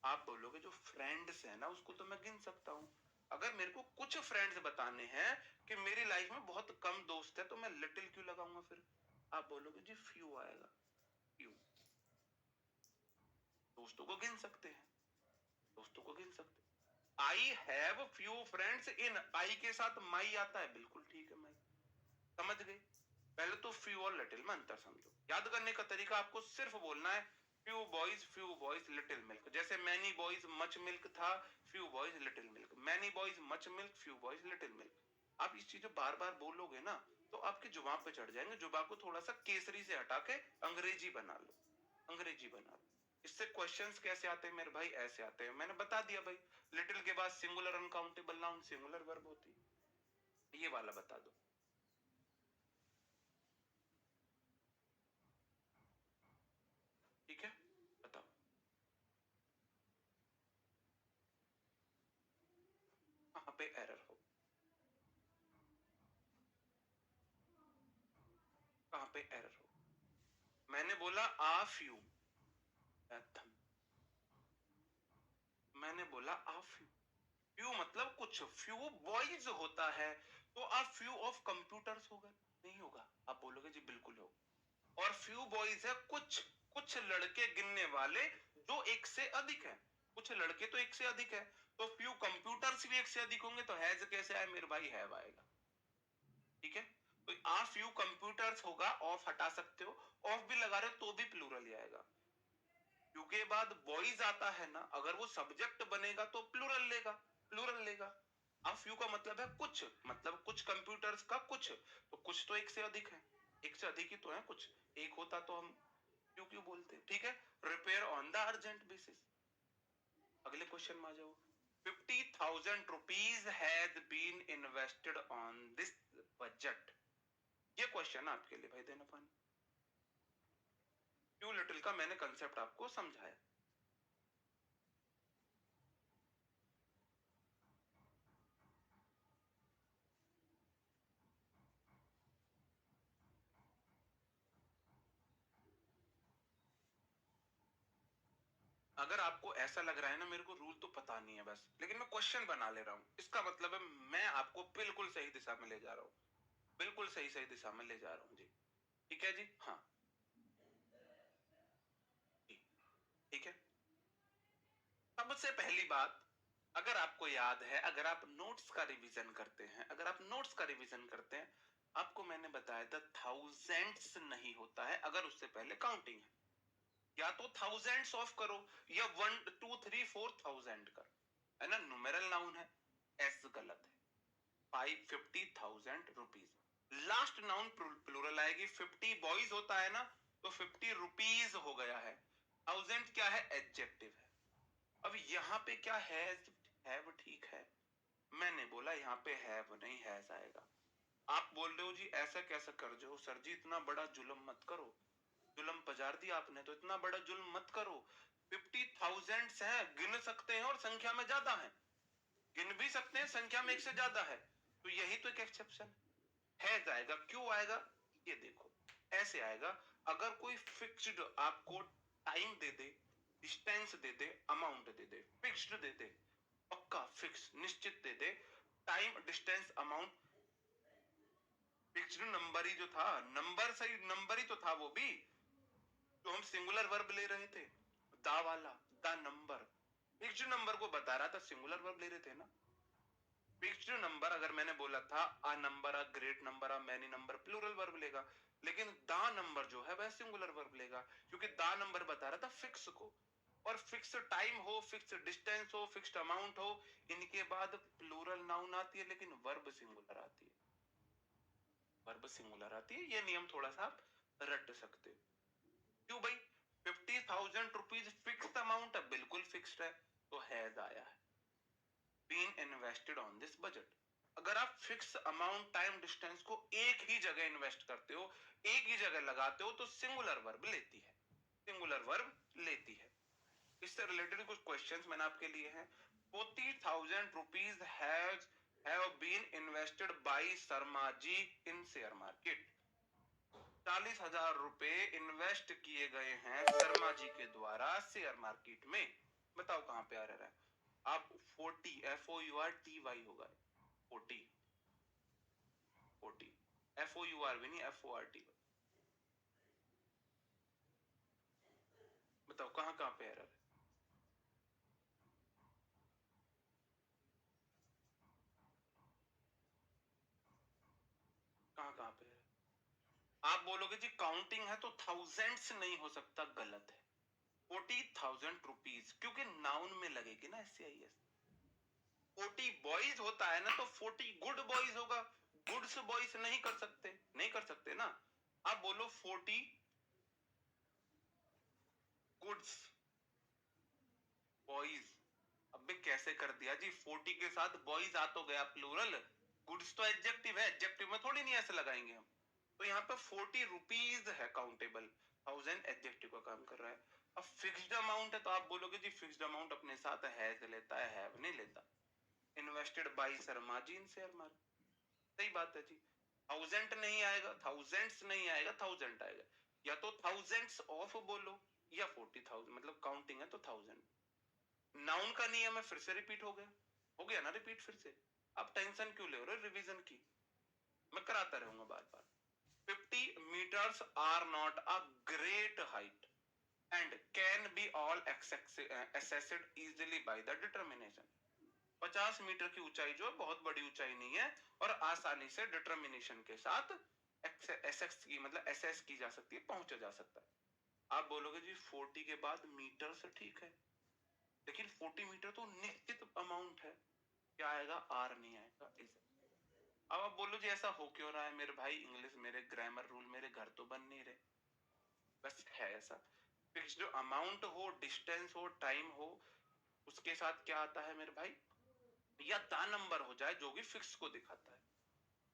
Speaker 1: आप बोलोगे जो फ्रेंड्स है ना उसको तो मैं गिन सकता हूं, अगर मेरे को कुछ फ्रेंड्स बताने हैं कि मेरी लाइफ में बहुत कम दोस्त है तो मैं लिटिल क्यों लगाऊंगा फिर? आप बोलोगे जी फ्यू आएगा, फ्यू। दोस्तों को गिन सकते हैं, दोस्तों को गिन सकते हैं। I have few friends in, I के साथ माई आता है, बिल्कुल ठीक है, माई समझ गए। पहले तो फ्यू और लिटिल में अंतर समझो। याद करने का तरीका आपको सिर्फ बोलना है फ्यू बॉयज लिटिल मिल्क, जैसे मैनी बॉयज मच मिल्क था, few boys little milk, many boys much milk, few boys little milk. आप इस चीज बार बार बोलोगे ना तो आपकी जुबान पे चढ़ जाएंगे, जुबान को थोड़ा सा केसरी से हटा के अंग्रेजी बना लो, अंग्रेजी बना लो। इससे क्वेश्चंस कैसे आते हैं मेरे भाई? ऐसे आते हैं, मैंने बता दिया भाई, लिटिल के बाद singular uncountable noun singular verb होती है, ये वाला बता दो। ठीक है, बताओ। कहां पे एरर हो, कहां पे एरर हो? मैंने बोला आ फ्यू, मैंने बोला आ फ्यू, फ्यू मतलब कुछ, फ्यू बॉयज होता है तो आ फ्यू ऑफ कंप्यूटर्स होगा, नहीं होगा? आप बोलोगे जी बिल्कुल होगा। और फ्यू बॉयज है कुछ, कुछ लड़के गिनने वाले जो एक से अधिक है, कुछ लड़के तो एक से अधिक है, तो फ्यू कंप्यूटर्स भी एक से अधिक होंगे तो हैज कैसे आए मेरे भाई? हैव आएगा, ठीक है। तो आ फ्यू कंप्यूटर्स होगा, ऑफ हटा सकते हो, ऑफ भी लगा रहे हो तो भी प्लूरल ही आएगा, क्योंकि बाद बॉयज आता है ना, अगर वो सब्जेक्ट बनेगा तो प्लूरल लेगा, प्लूरल लेगा। अब फ्यू का मतलब है कुछ, मतलब कुछ कंप्यूटर्स का कुछ, तो कुछ तो एक से अधिक है, एक से अधिक ही तो है कुछ, एक होता तो हम क्यों क्यों बोलते, ठीक है। Repair on the urgent basis. अगले क्वेश्चन में आ जाओ। 50,000 rupees has been invested on this budget, ये क्वेश्चन आपके लिए भाई देना पानी। फ्यू लिटिल का मैंने कंसेप्ट आपको समझाया। अगर आपको ऐसा लग रहा है ना मेरे को रूल तो पता नहीं है बस, लेकिन मैं क्वेश्चन बना ले रहा हूं, इसका मतलब है मैं आपको बिल्कुल सही दिशा में ले जा रहा हूँ, बिल्कुल सही सही दिशा में ले जा रहा हूँ जी, ठीक है जी। हाँ जी, ठीक है। सबसे पहली बात, अगर आपको याद है, अगर आप नोट्स का रिवीजन करते हैं, अगर आप नोट्स का रिवीजन करते हैं, आपको मैंने बताया था थाउजेंड्स नहीं होता है अगर उससे पहले काउंटिंग है, या तो थाउजेंड्स ऑफ करो या 1 2 3 4 थाउजेंड कर, है ना, न्यूमेरल नाउन है, एस गलत है। 50,000 रुपीज लास्ट नाउन प्लूरल आएगी, 50 बॉयज होता है ना तो 50 रुपीज हो गया है, थाउजेंड क्या है? एडजेक्टिव है। अब यहाँ पे क्या है? हैव ठीक है, मैंने बोला यहाँ पे हैव नहीं हैज आएगा। आप बोल रहे हो जी ऐसा कैसा कर जो सर जी, इतना बड़ा जुल्म मत करो, जुल्म पजार दिया आपने तो इतना बड़ा जुल्म मत करो। 50,000 है, गिन सकते हैं और संख्या में ज्यादा है, गिन भी सकते हैं, संख्या में एक से ज्यादा है, तो यही तो एक एक्सेप्शन है जाएगा। क्यों आएगा ये देखो, ऐसे आएगा अगर कोई फिक्स्ड आपको टाइम दे दे, डिस्टेंस दे दे, अमाउंट दे दे, फिक्स्ड दे दे, पक्का फिक्स निश्चित दे दे, time distance amount, fixed number ही जो था, नंबर सही नंबर ही तो था वो भी, तो हम सिंगुलर वर्ब ले रहे थे, दा वाला, द नंबर फिक्स्ड नंबर को बता रहा था, सिंगुलर वर्ब ले रहे थे ना। फिक्स्ड नंबर अगर मैंने बोला था a number, a great number, a many number, plural verb लेगा, लेकिन दा नंबर जो है वह सिंगुलर वर्ब लेगा, क्योंकि दा नंबर बता रहा था फिक्स को, और फिक्स टाइम हो, फिक्स डिस्टेंस हो, फिक्स्ड अमाउंट हो, इनके बाद प्लूरल नाउन आती है लेकिन वर्ब सिंगुलर आती है, वर्ब सिंगुलर आती है, ये नियम थोड़ा सा आप रट सकते हो। क्यों भाई? 50,000 रुपीज फिक्स्ड अमाउंट है, बिल्कुल फिक्स्ड है, तो हैज आया है, been invested on this budget. अगर आप फिक्स अमाउंट टाइम डिस्टेंस को एक ही जगह इन्वेस्ट करते हो, एक ही जगह लगाते हो, तो सिंगुलर वर्ब लेती है, सिंगुलर वर्ब लेती है। इससे रिलेटेड कुछ क्वेश्चंस मैंने आपके लिए हैं। 40,000 rupees have been invested by Sharma ji in share market. 40,000 रुपए इन्वेस्ट किए गए हैं शर्मा जी के द्वारा शेयर मार्केट में। बताओ कहां पे आ रहा है? आप 40 FOURTY होगा 40, 40 FOUR भी नहीं, FORT। बताओ कहां कहां पे एरर है? कहां कहां पे है? आप बोलोगे जी काउंटिंग है तो थाउजेंड्स नहीं हो सकता, गलत है। 40,000 रुपीज, क्योंकि नाउन में लगेगी ना SCIS। 40 बॉयज होता है ना, तो 40 गुड बॉयज होगा, गुड्स बॉयज नहीं कर सकते, नहीं कर सकते ना। आप बोलो 40 गुड्स बॉयज। अबे कैसे कर दिया जी, 40 के साथ बॉयज आ तो गया प्लूरल, गुड्स तो एडजेक्टिव है, एडजेक्टिव में थोड़ी नहीं ऐसे लगाएंगे हम। तो यहाँ पे 40 रुपीज है काउंटेबल, 1000 एडजेक्टिव का काम कर रहा है। अब फिक्स्ड अमाउंट है तो आप बोलोगे जी फिक्स्ड अमाउंट अपने साथ हैज लेता है, हैव नहीं लेता। Invested by Sharma ji in share market, सही बात है जी। थाउजेंड नहीं आएगा, थाउजेंड्स नहीं आएगा, थाउजेंड आएगा। या तो थाउजेंड्स ऑफ बोलो, या 40,000, मतलब काउंटिंग है तो थाउजेंड। नाउन का नियम है, फिर से रिपीट हो गया ना रिपीट फिर से। आप टेंशन क्यों ले रहे हो रिवीजन की, मैं कराता रहूंगा बार बार। 50 meters are not a great height and can be all assessed easily by the determination। 50 metre की ऊंचाई जो बहुत बड़ी ऊंचाई नहीं है, और आसानी से डिटर्मिनेशन के साथ एसेस की मतलब एसेस की जा सकती है, पहुंचा जा सकता है। आप बोलोगे जी 40 के बाद मीटर से ठीक है, लेकिन 40 मीटर तो निश्चित अमाउंट है, क्या आएगा? आर नहीं आएगा। अब आप बोलो जी ऐसा हो क्यों रहा है मेरे भाई? इंग्लिश मेरे ग्रामर रूल मेरे घर तो बन नहीं रहे, बस है ऐसा। फिक्स्ड अमाउंट हो, डिस्टेंस हो, टाइम हो, उसके साथ क्या आता है मेरे भाई? या दा नंबर हो जाए जो भी फिक्स को दिखाता है।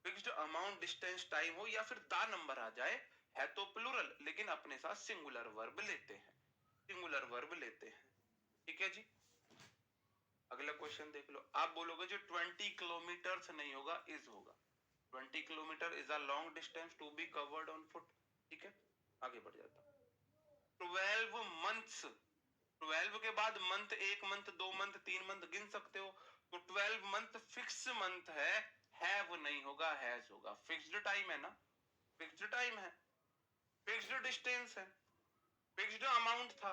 Speaker 1: फिक्स्ड अमाउंट, डिस्टेंस, टाइम हो, या फिर दा नंबर आ जाए, है तो प्लूरल लेकिन अपने साथ सिंगुलर वर्ब लेते हैं, सिंगुलर वर्ब लेते हैं। ठीक है जी, अगला क्वेश्चन देख लो। आप बोलोगे जो 20 किलोमीटर नहीं होगा, इज होगा। 20 kilometre is a long distance to be covered on foot. ठीक है, आगे बढ़ जाता। 12 मंथ्स, 12 के बाद मंथ, एक मंथ, दो मंथ, तीन मंथ गिन सकते हो, तो 12 मंथ फिक्स मंथ है, हैव नहीं होगा, हैज होगा। फिक्स्ड टाइम है ना, फिक्स्ड टाइम है, फिक्स्ड डिस्टेंस है, फिक्स्ड अमाउंट था,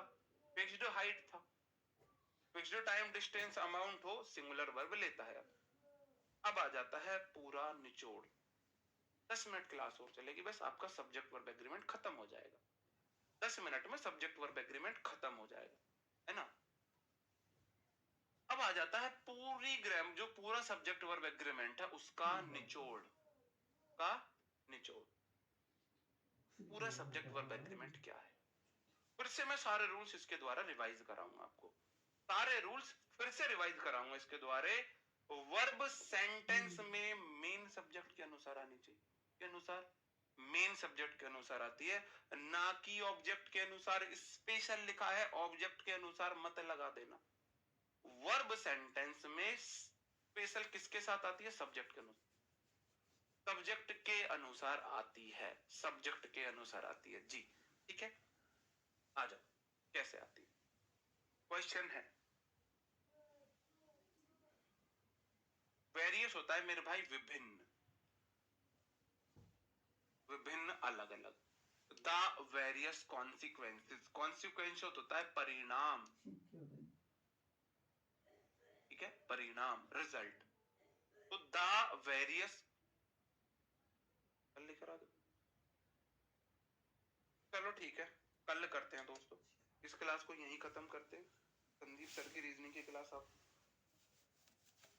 Speaker 1: फिक्स्ड हाइट था। फिक्स्ड टाइम, डिस्टेंस, अमाउंट हो, सिंगुलर वर्ब लेता है। अब आ जाता है पूरा निचोड़। 10 मिनट क्लास और चलेगी बस, आपका सब्जेक्ट वर्ब एग्रीमेंट खत्म हो जाएगा। 10 मिनट में सब्जेक्ट वर्ब एग्रीमेंट खत्म हो जाएगा, है ना। अब आ जाता है पूरी ग्राम, जो पूरा सब्जेक्ट वर्ब एग्रीमेंट है उसका निचोड़, का निचोड़। पूरा सब्जेक्ट वर्ब एग्रीमेंट क्या है? फिर से मैं सारे रूल्स इसके द्वारा रिवाइज कराऊंगा आपको, सारे रूल्स फिर से रिवाइज कराऊंगा इसके द्वारा। वर्ब सेंटेंस में मेन सब्जेक्ट के अनुसार आनी चाहिए, के अनुसार, मेन सब्जेक्ट के अनुसार आती है, ना कि ऑब्जेक्ट के अनुसार। स्पेशल लिखा है, ऑब्जेक्ट के अनुसार मत लगा देना। वर्ब सेंटेंस में स्पेशल किसके साथ आती है? सब्जेक्ट के अनुसार, सब्जेक्ट के अनुसार आती है, सब्जेक्ट के अनुसार आती है जी। ठीक है, आ जाओ कैसे आती है। क्वेश्चन है, वेरियस होता है मेरे भाई विभिन्न, विभिन्न अलग अलग। द वेरियस कॉन्सिक्वेंसेस, कॉन्सिक्वेंस होता है परिणाम, ठीक है, परिणाम, रिजल्ट। तो द वेरियस, कल लिख रहा था, चलो ठीक है, कल करते हैं दोस्तों, इस क्लास को यहीं खत्म करते हैं। संदीप सर की रीजनिंग की क्लास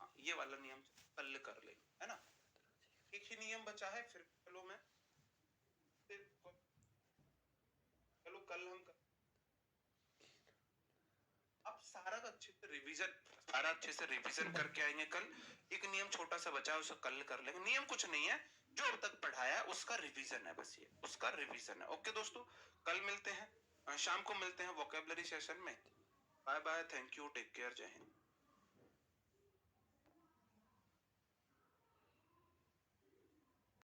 Speaker 1: आप ये वाला नियम कल कर ले, है ना। एक ही नियम बचा है, फिर चलो मैं चलो कल हम अब सारा का अच्छे से रिवीजन सारा अच्छे से रिवीजन करके आएंगे कल। एक नियम छोटा सा बचा है, उसे कल कर लेंगे। नियम कुछ नहीं है, जो अब तक पढ़ाया उसका रिवीजन है, बस ये उसका रिवीजन है। ओके दोस्तों, कल मिलते हैं, शाम को मिलते हैं वोकेबलरी सेशन में। Bye bye, thank you, take care, जय हिंद।